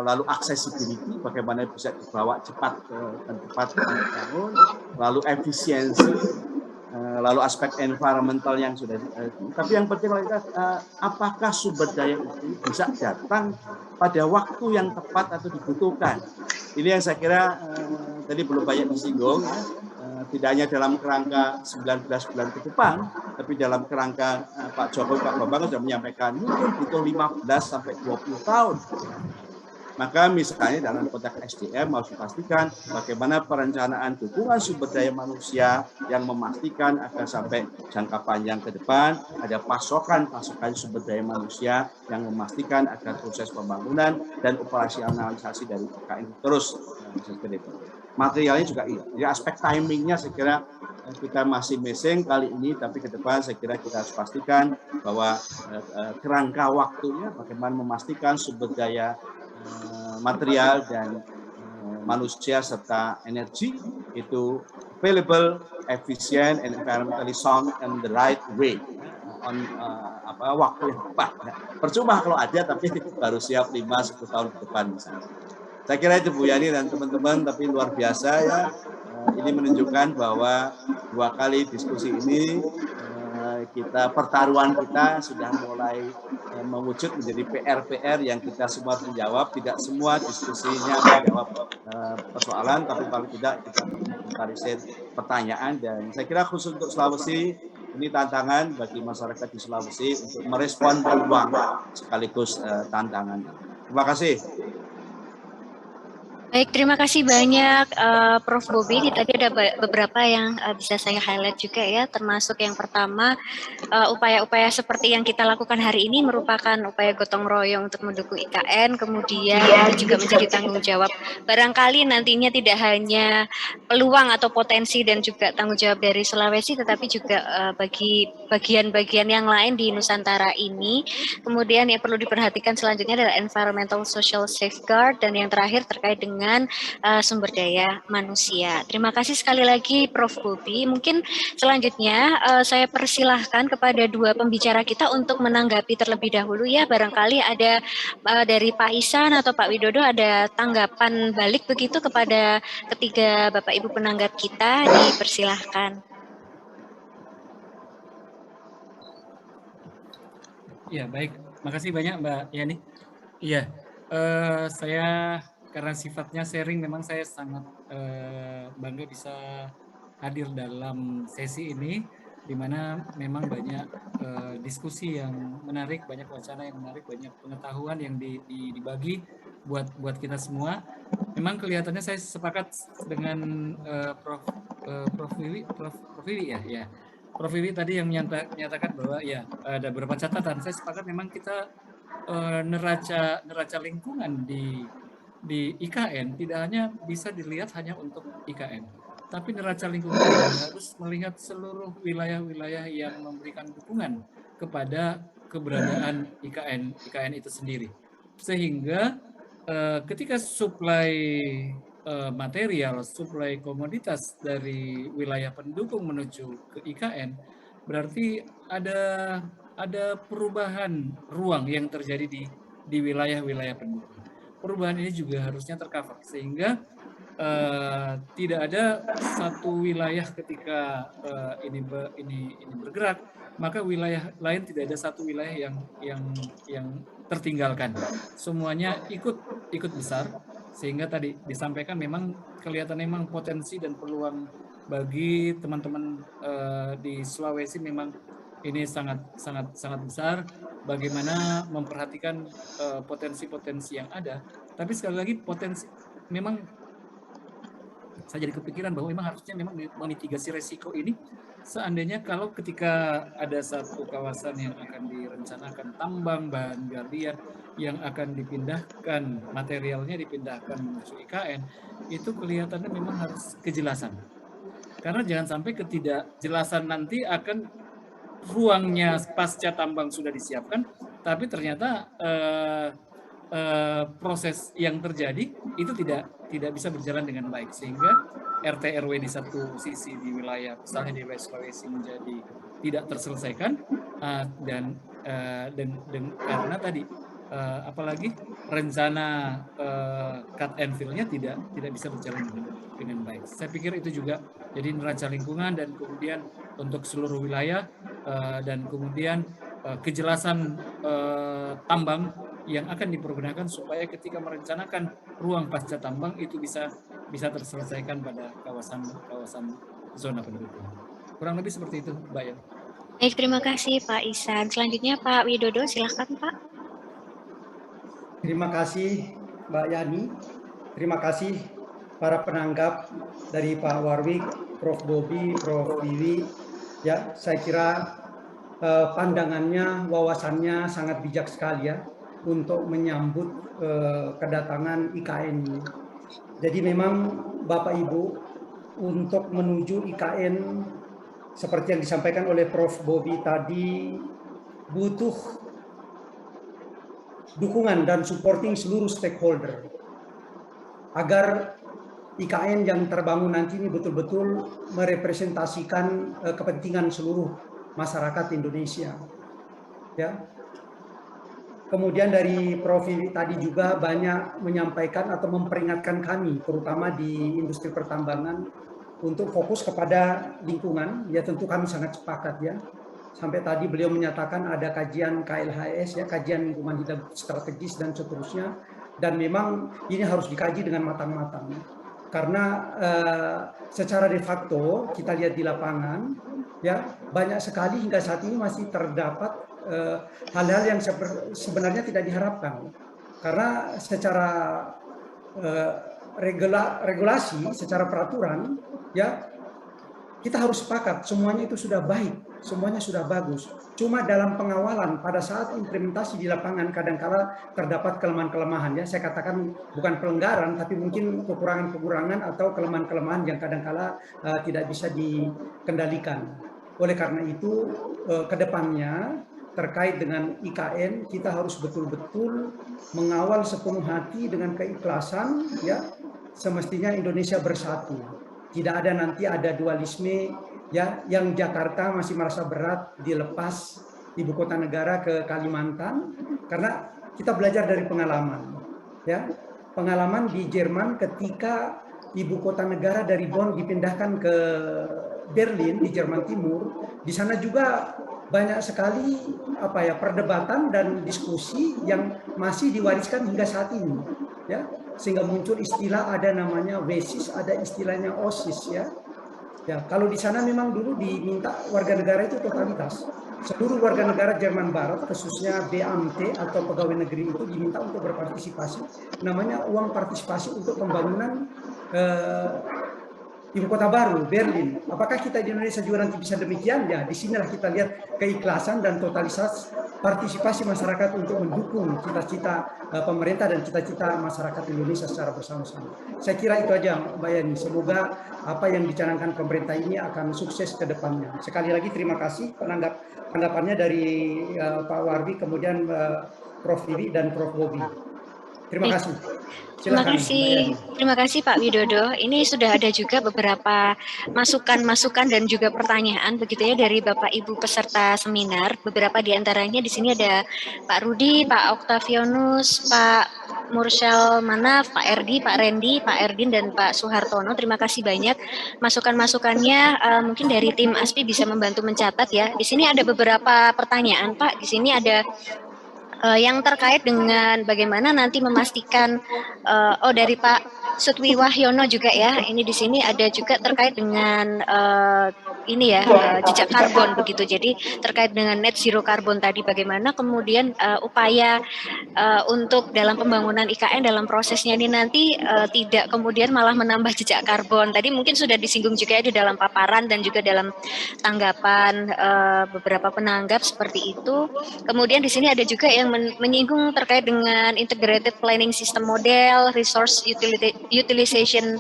lalu accessibility, bagaimana bisa dibawa cepat dan tepat dibangun, lalu efisiensi, lalu aspek environmental yang sudah tapi yang penting adalah apakah sumber daya itu bisa datang pada waktu yang tepat atau dibutuhkan. Ini yang saya kira tadi belum banyak disinggung ya. Tidak hanya dalam kerangka 19 bulan ke depan, tapi dalam kerangka Pak Jokowi, Pak Bambang sudah menyampaikan mungkin butuh 15 sampai 20 tahun. Maka misalnya dalam konteks SDM harus dipastikan bagaimana perencanaan dukungan sumber daya manusia yang memastikan agar sampai jangka panjang ke depan ada pasokan sumber daya manusia yang memastikan agar proses pembangunan dan operasionalisasi dari IKN terus materialnya juga iya. Jadi aspek timingnya saya kira kita masih missing kali ini, tapi ke depan saya kira kita harus pastikan bahwa kerangka waktunya bagaimana memastikan sumber daya material dan manusia serta energi itu available, efisien, and environmentally sound and the right way on waktu yang tepat. Percuma kalau ada tapi baru siap 5-10 tahun ke depan misalnya. Saya kira itu Bu Yani dan teman-teman, tapi luar biasa ya. Ini menunjukkan bahwa 2 kali diskusi ini pertaruhan kita sudah mulai mewujud menjadi PR-PR yang kita semua menjawab. Tidak semua diskusinya menjawab persoalan, tapi paling tidak kita mengklarifikasi pertanyaan. Dan saya kira khusus untuk Sulawesi, ini tantangan bagi masyarakat di Sulawesi untuk merespon peluang sekaligus tantangan. Terima kasih. Baik, terima kasih banyak Prof. Bobi. Ini tadi ada beberapa yang bisa saya highlight juga ya, termasuk yang pertama, upaya-upaya seperti yang kita lakukan hari ini merupakan upaya gotong royong untuk mendukung IKN, kemudian ini juga menjadi tanggung jawab. Barangkali nantinya tidak hanya peluang atau potensi dan juga tanggung jawab dari Sulawesi, tetapi juga bagi bagian-bagian yang lain di Nusantara ini. Kemudian yang perlu diperhatikan selanjutnya adalah environmental social safeguard, dan yang terakhir terkait dengan sumber daya manusia. Terima kasih sekali lagi Prof. Bobi. Mungkin selanjutnya saya persilahkan kepada dua pembicara kita untuk menanggapi terlebih dahulu ya. Barangkali ada dari Pak Ihsan atau Pak Widodo ada tanggapan balik begitu kepada ketiga Bapak Ibu penanggap kita, dipersilahkan. Ya, baik. Makasih banyak Mbak Yani. Iya, saya karena sifatnya sharing, memang saya sangat bangga bisa hadir dalam sesi ini, di mana memang banyak diskusi yang menarik, banyak wacana yang menarik, banyak pengetahuan yang dibagi buat kita semua. Memang kelihatannya saya sepakat dengan Prof. Wiwi ya. Prof. Wiwi tadi yang menyatakan bahwa ya ada beberapa catatan. Saya sepakat memang kita neraca lingkungan di IKN tidak hanya bisa dilihat hanya untuk IKN, tapi neraca lingkungan harus melihat seluruh wilayah-wilayah yang memberikan dukungan kepada keberadaan IKN itu sendiri. Sehingga ketika suplai material, suplai komoditas dari wilayah pendukung menuju ke IKN, berarti ada perubahan ruang yang terjadi di wilayah-wilayah pendukung. Perubahan ini juga harusnya tercover, sehingga tidak ada satu wilayah ketika ini bergerak, maka wilayah lain tidak ada satu wilayah yang tertinggalkan. Semuanya ikut besar, sehingga tadi disampaikan memang kelihatan memang potensi dan peluang bagi teman-teman di Sulawesi memang ini sangat besar. Bagaimana memperhatikan potensi-potensi yang ada, tapi sekali lagi potensi memang saya jadi kepikiran bahwa memang harusnya memang memitigasi resiko ini seandainya kalau ketika ada satu kawasan yang akan direncanakan tambang bahan galian yang akan dipindahkan, materialnya dipindahkan menuju IKN, itu kelihatannya memang harus kejelasan. Karena jangan sampai ketidakjelasan nanti akan ruangnya pasca tambang sudah disiapkan, tapi ternyata proses yang terjadi itu tidak bisa berjalan dengan baik, sehingga RT RW di satu sisi di wilayah misalnya di wilayah Sulawesi menjadi tidak terselesaikan dan karena tadi apalagi rencana cut and fill-nya tidak bisa berjalan dengan baik. Saya pikir itu juga jadi neraca lingkungan dan kemudian untuk seluruh wilayah dan kemudian kejelasan tambang yang akan dipergunakan supaya ketika merencanakan ruang pasca tambang itu bisa terselesaikan pada kawasan zona penduduk. Kurang lebih seperti itu, Mbak ya. Baik, terima kasih Pak Ihsan. Selanjutnya Pak Widodo, silahkan Pak. Terima kasih Mbak Yani. Terima kasih para penanggap dari Pak Warwik, Prof. Bobi, Prof. Wiwi. Ya, saya kira pandangannya, wawasannya sangat bijak sekali ya untuk menyambut kedatangan IKN ini. Jadi memang Bapak Ibu untuk menuju IKN seperti yang disampaikan oleh Prof. Bobi tadi butuh dukungan dan supporting seluruh stakeholder agar IKN yang terbangun nanti ini betul-betul merepresentasikan kepentingan seluruh masyarakat Indonesia. Ya. Kemudian dari Prof. Wiwi tadi juga banyak menyampaikan atau memperingatkan kami, terutama di industri pertambangan, untuk fokus kepada lingkungan. Ya tentu kami sangat sepakat ya. Sampai tadi beliau menyatakan ada kajian KLHS ya, kajian lingkungan hidup strategis dan seterusnya. Dan memang ini harus dikaji dengan matang-matang. Karena secara de facto kita lihat di lapangan ya banyak sekali hingga saat ini masih terdapat hal-hal yang sebenarnya tidak diharapkan, karena secara regulasi, secara peraturan, ya kita harus sepakat semuanya itu sudah baik, semuanya sudah bagus. Cuma dalam pengawalan pada saat implementasi di lapangan kadangkala terdapat kelemahan-kelemahan, ya saya katakan bukan pelanggaran tapi mungkin kekurangan-kekurangan atau kelemahan-kelemahan yang kadangkala tidak bisa dikendalikan. Oleh karena itu kedepannya terkait dengan IKN kita harus betul-betul mengawal sepenuh hati dengan keikhlasan, ya semestinya Indonesia bersatu. Tidak ada nanti ada dualisme, ya yang Jakarta masih merasa berat dilepas ibu kota negara ke Kalimantan, karena kita belajar dari pengalaman, ya pengalaman di Jerman ketika ibu kota negara dari Bonn dipindahkan ke Berlin di Jerman Timur. Di sana juga banyak sekali perdebatan dan diskusi yang masih diwariskan hingga saat ini, ya sehingga muncul istilah, ada namanya WESIS, ada istilahnya OSIS, ya. Ya, kalau di sana memang dulu diminta warga negara itu totalitas. Seluruh warga negara Jerman Barat, khususnya BAMT atau pegawai negeri itu diminta untuk berpartisipasi. Namanya uang partisipasi untuk pembangunan ibu kota baru, Berlin. Apakah kita di Indonesia juga nanti bisa demikian? Ya, disinilah kita lihat keikhlasan dan totalitas partisipasi masyarakat untuk mendukung cita-cita pemerintah dan cita-cita masyarakat Indonesia secara bersama-sama. Saya kira itu aja Mbak Yani. Semoga apa yang dicanangkan pemerintah ini akan sukses ke depannya. Sekali lagi terima kasih penanggapannya dari Pak Wardi, kemudian Prof. Vivi dan Prof. Bobi. Terima kasih. Silakan, Terima kasih Pak Widodo. Ini sudah ada juga beberapa masukan-masukan dan juga pertanyaan begitu ya dari Bapak Ibu peserta seminar. Beberapa di antaranya di sini ada Pak Rudi, Pak Octavianus, Pak Mursyal Manaf, Pak Erdi, Pak Rendi, Pak Erdin dan Pak Suhartono. Terima kasih banyak masukan-masukannya. Mungkin dari tim ASPI bisa membantu mencatat ya. Di sini ada beberapa pertanyaan Pak. Di sini ada yang terkait dengan bagaimana nanti memastikan dari Pak Sutwi Wahyono juga ya. Ini di sini ada juga terkait dengan jejak karbon begitu. Jadi terkait dengan net zero karbon tadi, bagaimana kemudian upaya untuk dalam pembangunan IKN dalam prosesnya ini nanti tidak kemudian malah menambah jejak karbon. Tadi mungkin sudah disinggung juga ya di dalam paparan dan juga dalam tanggapan beberapa penanggap seperti itu. Kemudian di sini ada juga yang menyinggung terkait dengan integrated planning system model, resource utilization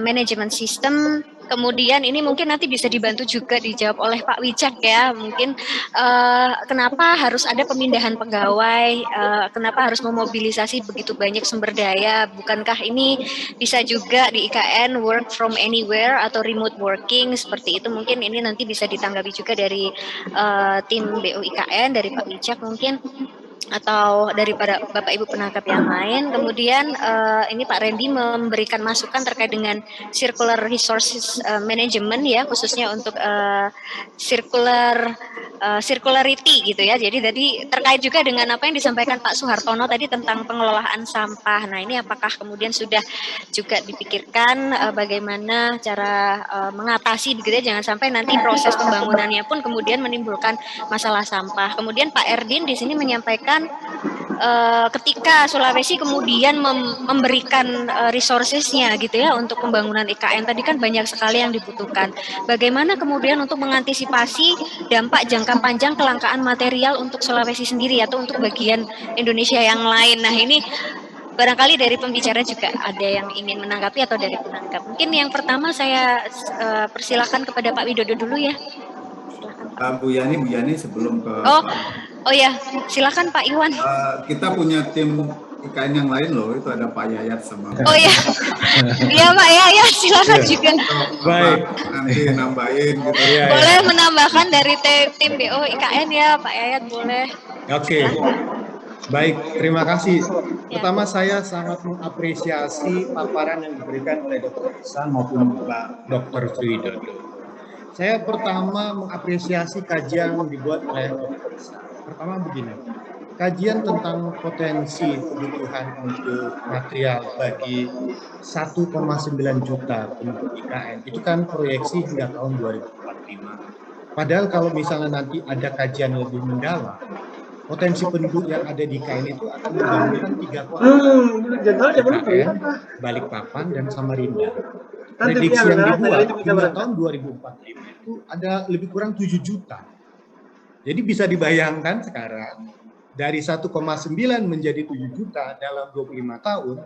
management system. Kemudian ini mungkin nanti bisa dibantu juga dijawab oleh Pak Wicak ya. Mungkin kenapa harus ada pemindahan pegawai, kenapa harus memobilisasi begitu banyak sumber daya, bukankah ini bisa juga di IKN work from anywhere atau remote working seperti itu. Mungkin ini nanti bisa ditanggapi juga dari tim BU IKN, dari Pak Wicak mungkin, atau daripada Bapak Ibu penangkap yang lain. Kemudian ini Pak Rendi memberikan masukan terkait dengan circular resources management ya, khususnya untuk circularity gitu ya. Jadi tadi terkait juga dengan apa yang disampaikan Pak Suhartono tadi tentang pengelolaan sampah. Nah, ini apakah kemudian sudah juga dipikirkan bagaimana cara mengatasi begitu ya, jangan sampai nanti proses pembangunannya pun kemudian menimbulkan masalah sampah. Kemudian Pak Erdin di sini menyampaikan ketika Sulawesi kemudian memberikan resourcesnya gitu ya untuk pembangunan IKN, tadi kan banyak sekali yang dibutuhkan. Bagaimana kemudian untuk mengantisipasi dampak jangka panjang kelangkaan material untuk Sulawesi sendiri atau untuk bagian Indonesia yang lain. Nah, ini barangkali dari pembicara juga ada yang ingin menanggapi atau dari penanggap. Mungkin yang pertama saya persilakan kepada Pak Widodo dulu ya. Bu Yani sebelum ke Oh ya, silakan Pak Iwan. Kita punya tim IKN yang lain loh, itu ada Pak Yayat sama. Oh ya, iya Pak Yayat, silakan juga. Baik, nanti nambahin gitu. Boleh menambahkan dari tim BO IKN ya, Pak Yayat boleh. Oke. Baik, terima kasih. Pertama saya sangat mengapresiasi paparan yang diberikan oleh Dr. Ihsan maupun Pak Dr. Widodo. Saya pertama mengapresiasi kajian yang dibuat oleh Dr. Ihsan. Pertama begini, kajian tentang potensi kebutuhan untuk material bagi 1,9 juta penduduk IKN, itu kan proyeksi hingga tahun 2045. Padahal kalau misalnya nanti ada kajian lebih mendalam, potensi penduduk yang ada di IKN itu akan menggabungkan 3 kota, IKN, Balikpapan, dan Samarinda. Prediksi yang dibuat hingga tahun 2045 itu ada lebih kurang 7 juta. Jadi bisa dibayangkan sekarang, dari 1,9 menjadi 7 juta dalam 25 tahun,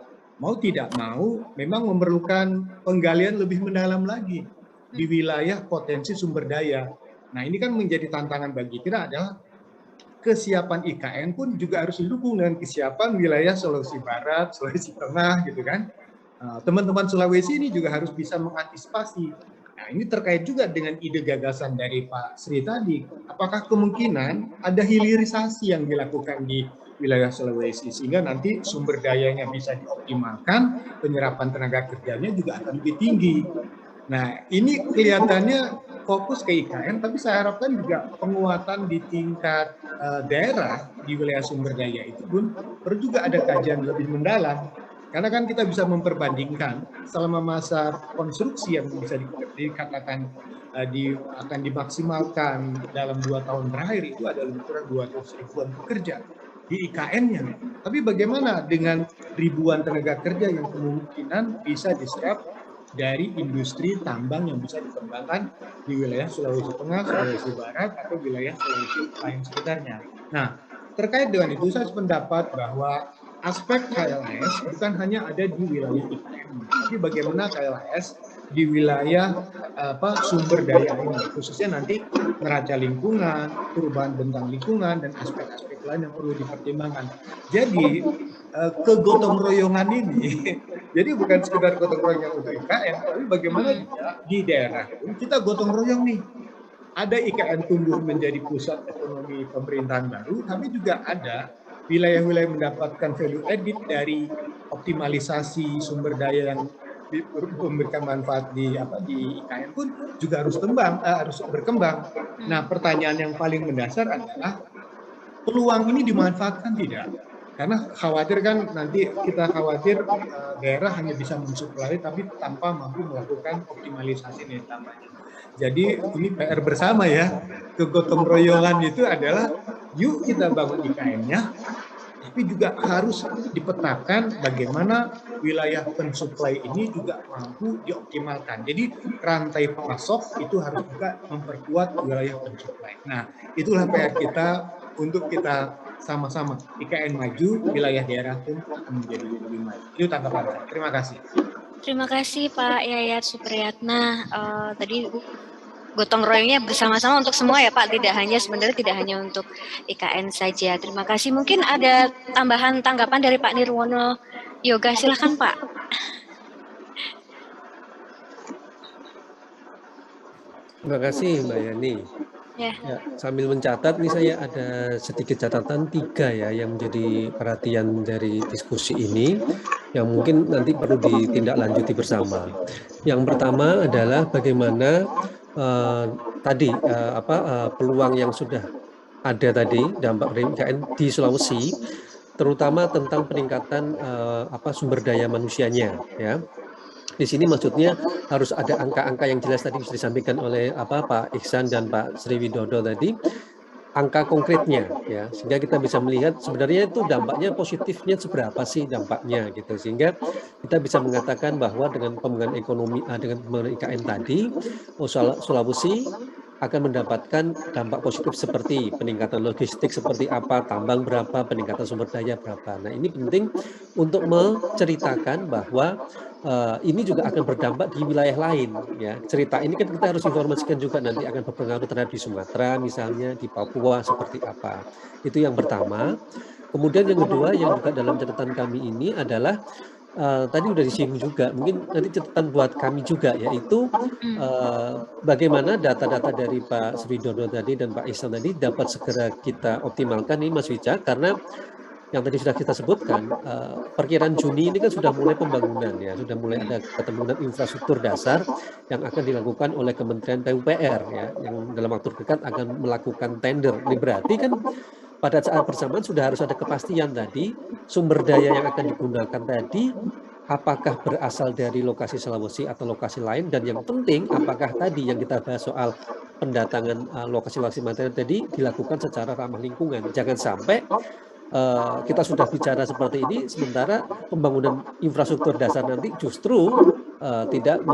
mau tidak mau memang memerlukan penggalian lebih mendalam lagi di wilayah potensi sumber daya. Nah, ini kan menjadi tantangan bagi kita adalah kesiapan IKN pun juga harus didukung dengan kesiapan wilayah Sulawesi Barat, Sulawesi Tengah gitu kan. Teman-teman Sulawesi ini juga harus bisa mengantisipasi. Nah, ini terkait juga dengan ide gagasan dari Pak Sri tadi. Apakah kemungkinan ada hilirisasi yang dilakukan di wilayah Sulawesi sehingga nanti sumber dayanya bisa dioptimalkan, penyerapan tenaga kerjanya juga akan lebih tinggi. Nah, ini kelihatannya fokus ke IKN, tapi saya harapkan juga penguatan di tingkat daerah di wilayah sumber daya itu pun perlu juga ada kajian lebih mendalam. Karena kan kita bisa memperbandingkan selama masa konstruksi yang bisa dikatakan akan dimaksimalkan dalam 2 tahun terakhir itu ada lebih kurang 200 ribuan pekerja di IKN-nya. Tapi bagaimana dengan ribuan tenaga kerja yang kemungkinan bisa diserap dari industri tambang yang bisa dikembangkan di wilayah Sulawesi Tengah, Sulawesi Barat, atau wilayah Sulawesi lain sekitarnya. Nah, terkait dengan itu saya sependapat bahwa aspek KLHS bukan hanya ada di wilayah IKN, tapi bagaimana KLHS di wilayah sumber daya ini, khususnya nanti neraca lingkungan, perubahan bentang lingkungan, dan aspek-aspek lain yang perlu dipertimbangkan. Jadi kegotong royongan ini, jadi bukan sekedar gotong royong untuk IKN, tapi bagaimana juga di daerah kita gotong royong nih. Ada IKN tumbuh menjadi pusat ekonomi pemerintahan baru, tapi juga ada wilayah-wilayah mendapatkan value added dari optimalisasi sumber daya yang memberikan manfaat di IKN pun juga harus berkembang. Nah, pertanyaan yang paling mendasar adalah peluang ini dimanfaatkan tidak? Karena khawatir kan nanti kita khawatir daerah hanya bisa mensuplai tapi tanpa mampu melakukan optimalisasi nilai tambahnya. Jadi ini PR bersama ya. Kegotong royongan itu adalah yuk kita bangun IKN-nya, tapi juga harus dipetakan bagaimana wilayah pensuplai ini juga mampu dioptimalkan. Jadi rantai pasok itu harus juga memperkuat wilayah pensuplai. Nah, itulah PR kita untuk kita sama-sama IKN maju, wilayah daerah pun akan menjadi lebih maju. Itu tanggapan saya. Terima kasih. Terima kasih Pak Yayat Supriyatna. Tadi gotong royongnya bersama-sama untuk semua ya Pak, sebenarnya tidak hanya untuk IKN saja. Terima kasih. Mungkin ada tambahan tanggapan dari Pak Nirwono Yoga, silakan Pak. Terima kasih Mbak Yani. Ya, sambil mencatat nih saya ada sedikit catatan 3 ya yang menjadi perhatian dari diskusi ini yang mungkin nanti perlu ditindaklanjuti bersama. Yang pertama adalah bagaimana peluang yang sudah ada tadi dampak IKN di Sulawesi, terutama tentang peningkatan sumber daya manusianya ya. Di sini maksudnya harus ada angka-angka yang jelas tadi bisa disampaikan oleh Pak Ihsan dan Pak Sri Widodo tadi, angka konkretnya ya, sehingga kita bisa melihat sebenarnya itu dampaknya positifnya seberapa sih dampaknya gitu, sehingga kita bisa mengatakan bahwa dengan pembangunan ekonomi dengan pembangunan IKN tadi Sulawesi akan mendapatkan dampak positif seperti peningkatan logistik seperti apa, tambang berapa, peningkatan sumber daya berapa. Nah, ini penting untuk menceritakan bahwa ini juga akan berdampak di wilayah lain ya. Cerita ini kan kita harus informasikan juga nanti akan berpengaruh terhadap di Sumatera misalnya, di Papua seperti apa. Itu yang pertama. Kemudian yang kedua yang juga dalam catatan kami ini adalah tadi udah disinggung juga, mungkin nanti catatan buat kami juga, yaitu bagaimana data-data dari Pak Sri Widodo tadi dan Pak Ihsan tadi dapat segera kita optimalkan ini Mas Wicak, karena yang tadi sudah kita sebutkan, perkiraan Juni ini kan sudah mulai pembangunan ya, sudah mulai ada pembangunan infrastruktur dasar yang akan dilakukan oleh Kementerian PUPR ya, yang dalam waktu dekat akan melakukan tender. Ini berarti kan pada saat bersamaan sudah harus ada kepastian tadi, sumber daya yang akan digunakan tadi, apakah berasal dari lokasi Sulawesi atau lokasi lain, dan yang penting apakah tadi yang kita bahas soal pendatangan lokasi-lokasi material tadi dilakukan secara ramah lingkungan. Jangan sampai kita sudah bicara seperti ini, sementara pembangunan infrastruktur dasar nanti justru tidak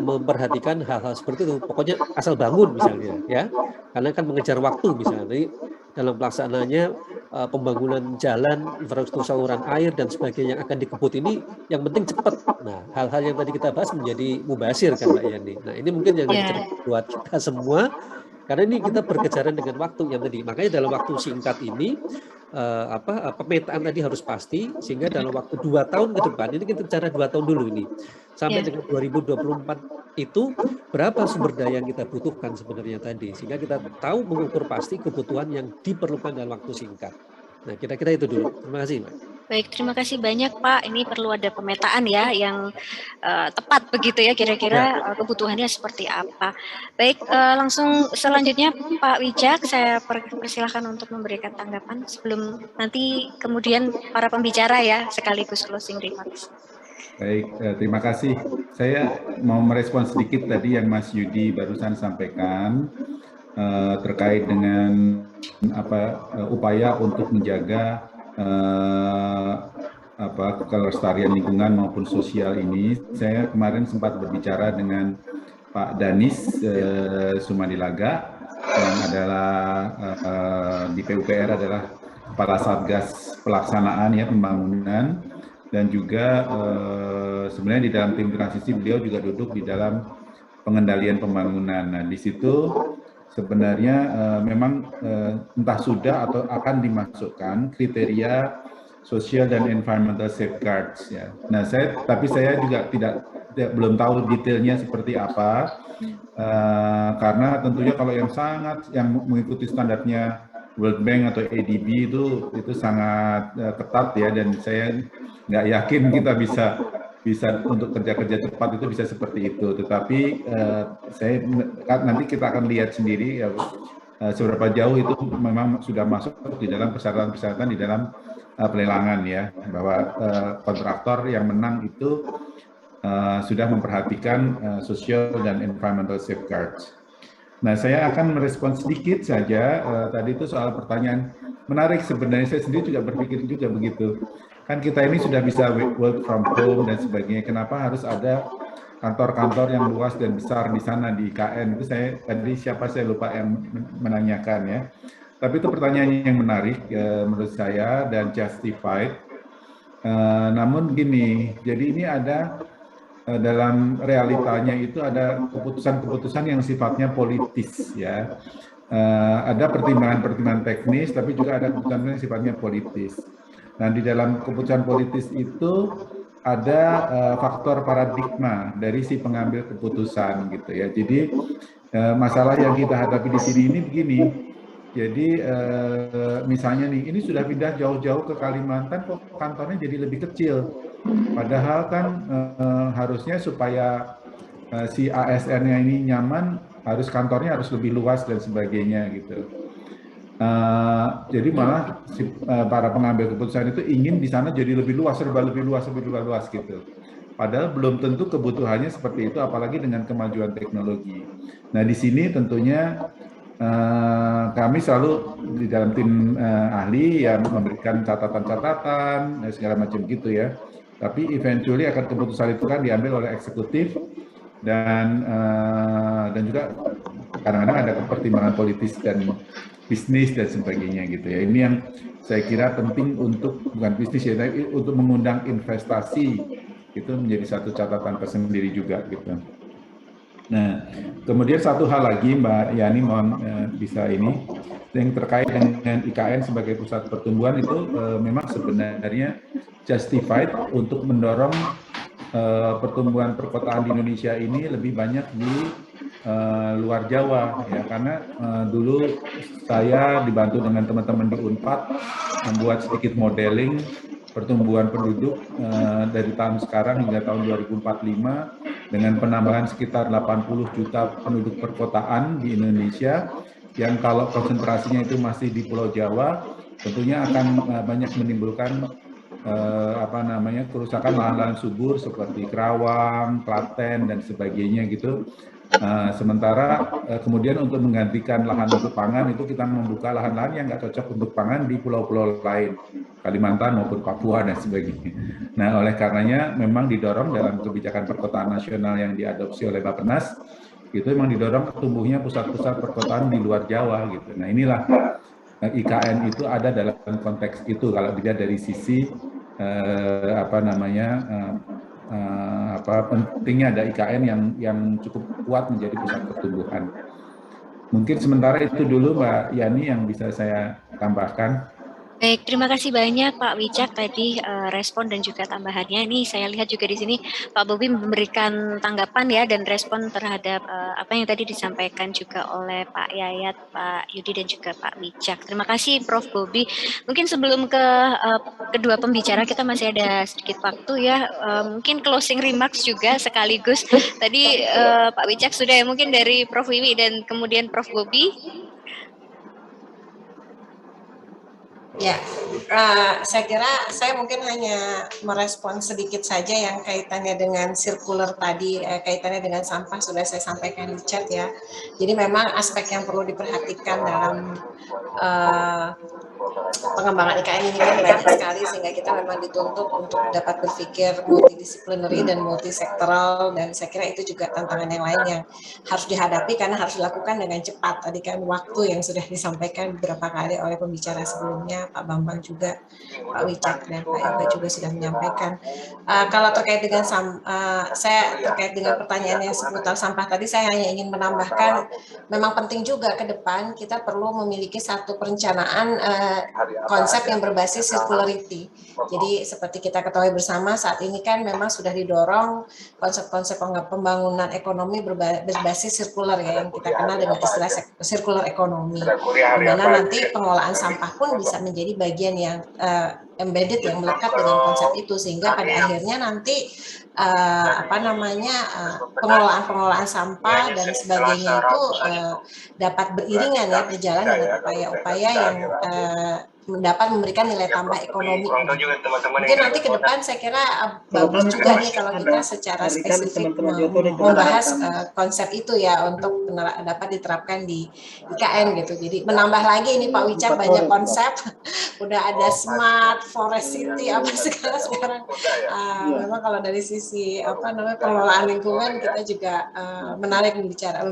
memperhatikan hal-hal seperti itu. Pokoknya asal bangun misalnya, ya, karena kan mengejar waktu misalnya dalam pelaksanaannya pembangunan jalan, infrastruktur saluran air dan sebagainya yang akan dikebut ini, yang penting cepat. Nah, hal-hal yang tadi kita bahas menjadi mubasir kan Mbak Yani. Nah, ini mungkin yang cerita buat kita semua. Karena ini kita berkejaran dengan waktu yang tadi. Makanya dalam waktu singkat ini pemetaan tadi harus pasti, sehingga dalam waktu 2 tahun ke depan, ini kita bicara 2 tahun dulu ini, sampai dengan 2024 itu berapa sumber daya yang kita butuhkan sebenarnya tadi, sehingga kita tahu mengukur pasti kebutuhan yang diperlukan dalam waktu singkat. Nah, kira-kira itu dulu. Terima kasih, Mbak. Baik, terima kasih banyak Pak. Ini perlu ada pemetaan ya yang tepat begitu ya, kira-kira kebutuhannya seperti apa. Baik, langsung selanjutnya Pak Wijak, saya persilahkan untuk memberikan tanggapan sebelum nanti kemudian para pembicara ya sekaligus closing remarks. Baik, terima kasih. Saya mau merespon sedikit tadi yang Mas Yudi barusan sampaikan terkait dengan upaya untuk menjaga kelestarian lingkungan maupun sosial ini. Saya kemarin sempat berbicara dengan Pak Danis Sumadilaga yang adalah di PUPR adalah Kepala Satgas Pelaksanaan ya pembangunan, dan juga sebenarnya di dalam tim transisi beliau juga duduk di dalam pengendalian pembangunan. Nah, di situ sebenarnya memang entah sudah atau akan dimasukkan kriteria social dan environmental safeguards ya. Nah, tapi saya juga belum tahu detailnya seperti apa, karena tentunya kalau yang mengikuti standarnya World Bank atau ADB itu sangat ketat ya, dan saya nggak yakin kita bisa untuk kerja-kerja cepat itu bisa seperti itu. Tetapi nanti kita akan lihat sendiri ya, seberapa jauh itu memang sudah masuk di dalam persyaratan-persyaratan di dalam pelelangan ya, bahwa kontraktor yang menang itu sudah memperhatikan social dan environmental safeguards. Nah, saya akan merespon sedikit saja tadi itu soal pertanyaan menarik. Sebenarnya saya sendiri juga berpikir juga begitu. Kan kita ini sudah bisa work from home dan sebagainya. Kenapa harus ada kantor-kantor yang luas dan besar di sana di IKN? Itu saya lupa yang menanyakan ya. Tapi itu pertanyaan yang menarik menurut saya dan justified. Namun gini, jadi ini ada dalam realitanya itu ada keputusan-keputusan yang sifatnya politis ya. Ada pertimbangan-pertimbangan teknis, tapi juga ada keputusan yang sifatnya politis. Nah, di dalam keputusan politis itu ada faktor paradigma dari si pengambil keputusan gitu ya. Jadi masalah yang kita hadapi di sini ini begini. Jadi misalnya nih, ini sudah pindah jauh-jauh ke Kalimantan, kok kantornya jadi lebih kecil. Padahal kan harusnya supaya si ASN-nya ini nyaman, kantornya harus lebih luas dan sebagainya gitu. Jadi malah para pengambil keputusan itu ingin di sana jadi lebih luas, serba lebih luas gitu. Padahal belum tentu kebutuhannya seperti itu, apalagi dengan kemajuan teknologi. Nah, di sini tentunya kami selalu di dalam tim ahli yang memberikan catatan-catatan segala macam gitu ya. Tapi eventually akan keputusan itu kan diambil oleh eksekutif dan juga kadang-kadang ada pertimbangan politis dan bisnis dan sebagainya gitu ya. Ini yang saya kira penting untuk bukan bisnis ya, tapi untuk mengundang investasi itu menjadi satu catatan tersendiri juga gitu. Nah, kemudian satu hal lagi Mbak Yani, mohon bisa ini yang terkait dengan IKN sebagai pusat pertumbuhan itu memang sebenarnya justified untuk mendorong pertumbuhan perkotaan di Indonesia ini lebih banyak di luar Jawa ya, karena dulu saya dibantu dengan teman-teman di Unpad membuat sedikit modeling pertumbuhan penduduk dari tahun sekarang hingga tahun 2045 dengan penambahan sekitar 80 juta penduduk perkotaan di Indonesia, yang kalau konsentrasinya itu masih di Pulau Jawa tentunya akan banyak menimbulkan kerusakan lahan-lahan subur seperti Kerawang, Klaten dan sebagainya gitu. Sementara kemudian untuk menggantikan lahan untuk pangan itu kita membuka lahan-lahan yang nggak cocok untuk pangan di pulau-pulau lain, Kalimantan maupun Papua dan sebagainya. Nah, oleh karenanya memang didorong dalam kebijakan perkotaan nasional yang diadopsi oleh Bappenas, itu memang didorong tumbuhnya pusat-pusat perkotaan di luar Jawa gitu. Nah, inilah IKN itu ada dalam konteks itu kalau dilihat dari sisi pentingnya ada IKN yang cukup kuat menjadi pusat pertumbuhan. Mungkin sementara itu dulu Mbak Yani yang bisa saya tambahkan. Baik, terima kasih banyak Pak Wicak tadi respon dan juga tambahannya. Ini saya lihat juga di sini Pak Bobi memberikan tanggapan ya dan respon terhadap apa yang tadi disampaikan juga oleh Pak Yayat, Pak Yudi dan juga Pak Wicak. Terima kasih Prof Bobi. Mungkin sebelum ke kedua pembicara kita masih ada sedikit waktu ya. Mungkin closing remarks juga sekaligus. Tadi Pak Wicak sudah ya, mungkin dari Prof Wiwi dan kemudian Prof Bobi. Ya, saya kira saya mungkin hanya merespon sedikit saja yang kaitannya dengan sirkuler tadi, kaitannya dengan sampah sudah saya sampaikan di chat ya. Jadi memang aspek yang perlu diperhatikan dalam pengembangan IKN ini kan banyak sekali sehingga kita memang dituntut untuk dapat berpikir multidisciplinary dan multisektoral, dan saya kira itu juga tantangan yang lain yang harus dihadapi karena harus dilakukan dengan cepat. Tadi kan waktu yang sudah disampaikan beberapa kali oleh pembicara sebelumnya, Pak Bambang juga, Pak Wicak dan Pak Yoga juga sudah menyampaikan. Kalau terkait dengan saya terkait dengan pertanyaan yang seputar sampah tadi, saya hanya ingin menambahkan memang penting juga ke depan kita perlu memiliki satu perencanaan konsep yang berbasis circularity. Jadi seperti kita ketahui bersama saat ini kan memang sudah didorong konsep-konsep pembangunan ekonomi berbasis sirkular ya, yang kita kenal dengan istilah circular economy. Di mana nanti pengelolaan sampah pun bisa menjadi bagian yang embedded, yang melekat dengan konsep itu, sehingga pada akhirnya nanti pengelolaan sampah dan sebagainya itu dapat beriringan ya, berjalan dengan upaya-upaya yang dapat memberikan nilai tambah ekonomi. Mungkin nanti ke depan saya kira bagus juga nih kalau kita secara spesifik membahas konsep itu ya untuk dapat diterapkan di IKN gitu. Jadi menambah lagi ini Pak Wicak banyak konsep, udah ada smart forest city apa segala sekarang. Memang kalau dari sisi pengelolaan lingkungan kita juga menarik bicara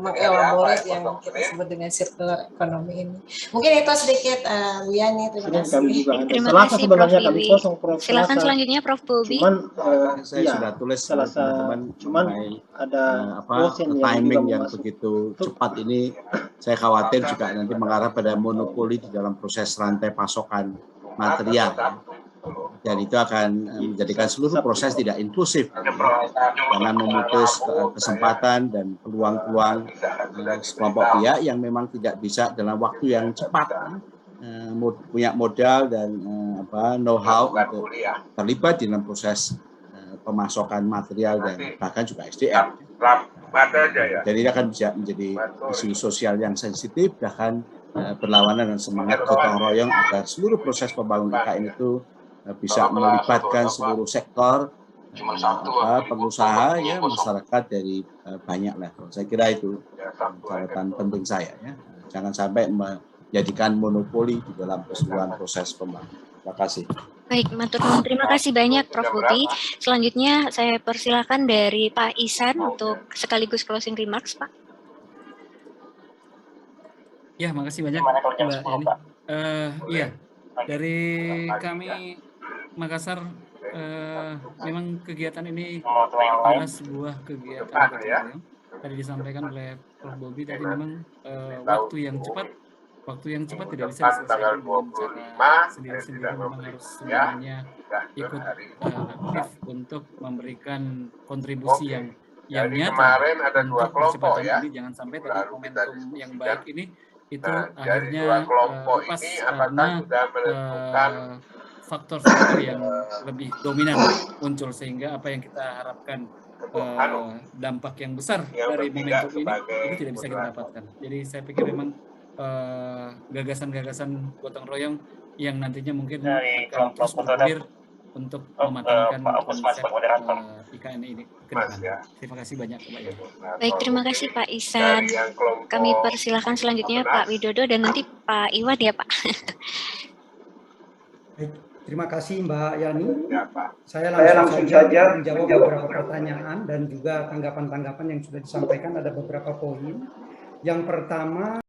mengelaborate yang kita sebut dengan circular economy ini. Mungkin itu sedikit Bu Yani, terima kasih. Terima kasih Prof Wiwi. Silakan selanjutnya Prof Bobi. Saya sudah tulis teman-teman ada timing yang begitu cepat ini. Saya khawatir juga nanti mengarah pada monopoli di dalam proses rantai pasokan material. Dan itu akan menjadikan seluruh proses tidak inklusif karena memutus kesempatan dan peluang-peluang sekelompok pihak yang memang tidak bisa dalam waktu yang cepat punya modal dan know-how untuk terlibat di dalam proses pemasokan material dan bahkan juga SDM. Jadi ini akan bisa menjadi isu sosial yang sensitif, bahkan berlawanan dan semangat gotong royong agar seluruh proses pembangunan IKN itu bisa melibatkan seluruh sektor, pengusaha, ya, masyarakat dari banyak level. Saya kira itu catatan penting saya. Ya. Jangan sampai menjadikan monopoli di dalam keseluruhan proses pembangunan. Terima kasih. Baik, matur nuwun. Terima kasih banyak Prof Bobi. Selanjutnya saya persilakan dari Pak Ihsan untuk sekaligus closing remarks, Pak. Ya, makasih banyak Mbak Yani. Iya, dari kami Makassar memang kegiatan ini adalah sebuah kegiatan gotong royong. Tadi disampaikan oleh Prof Bobi tadi memang waktu yang cepat tidak bisa diselesaikan dengan cara sendiri-sendiri, memang harus semuanya ikut aktif untuk memberikan kontribusi yang nyata untuk percepatan ini. Jangan sampai tadi momentum yang baik ini itu akhirnya lepas karena faktor-faktor yang lebih dominan muncul, sehingga apa yang kita harapkan dampak yang besar dari momentum ini itu tidak bisa kita dapatkan. Jadi saya pikir memang gagasan-gagasan gotong royong yang nantinya mungkin akan terus bergulir untuk mematangkan konsep IKN ini ke depan. Terima kasih banyak Pak Iwan. Baik, terima kasih Pak Ihsan. Kami persilahkan selanjutnya Pak Widodo dan nanti Pak Iwan ya Pak. Baik, terima kasih Mbak Yani. Saya langsung saja menjawab beberapa pertanyaan dan juga tanggapan-tanggapan yang sudah disampaikan. Ada beberapa poin. Yang pertama,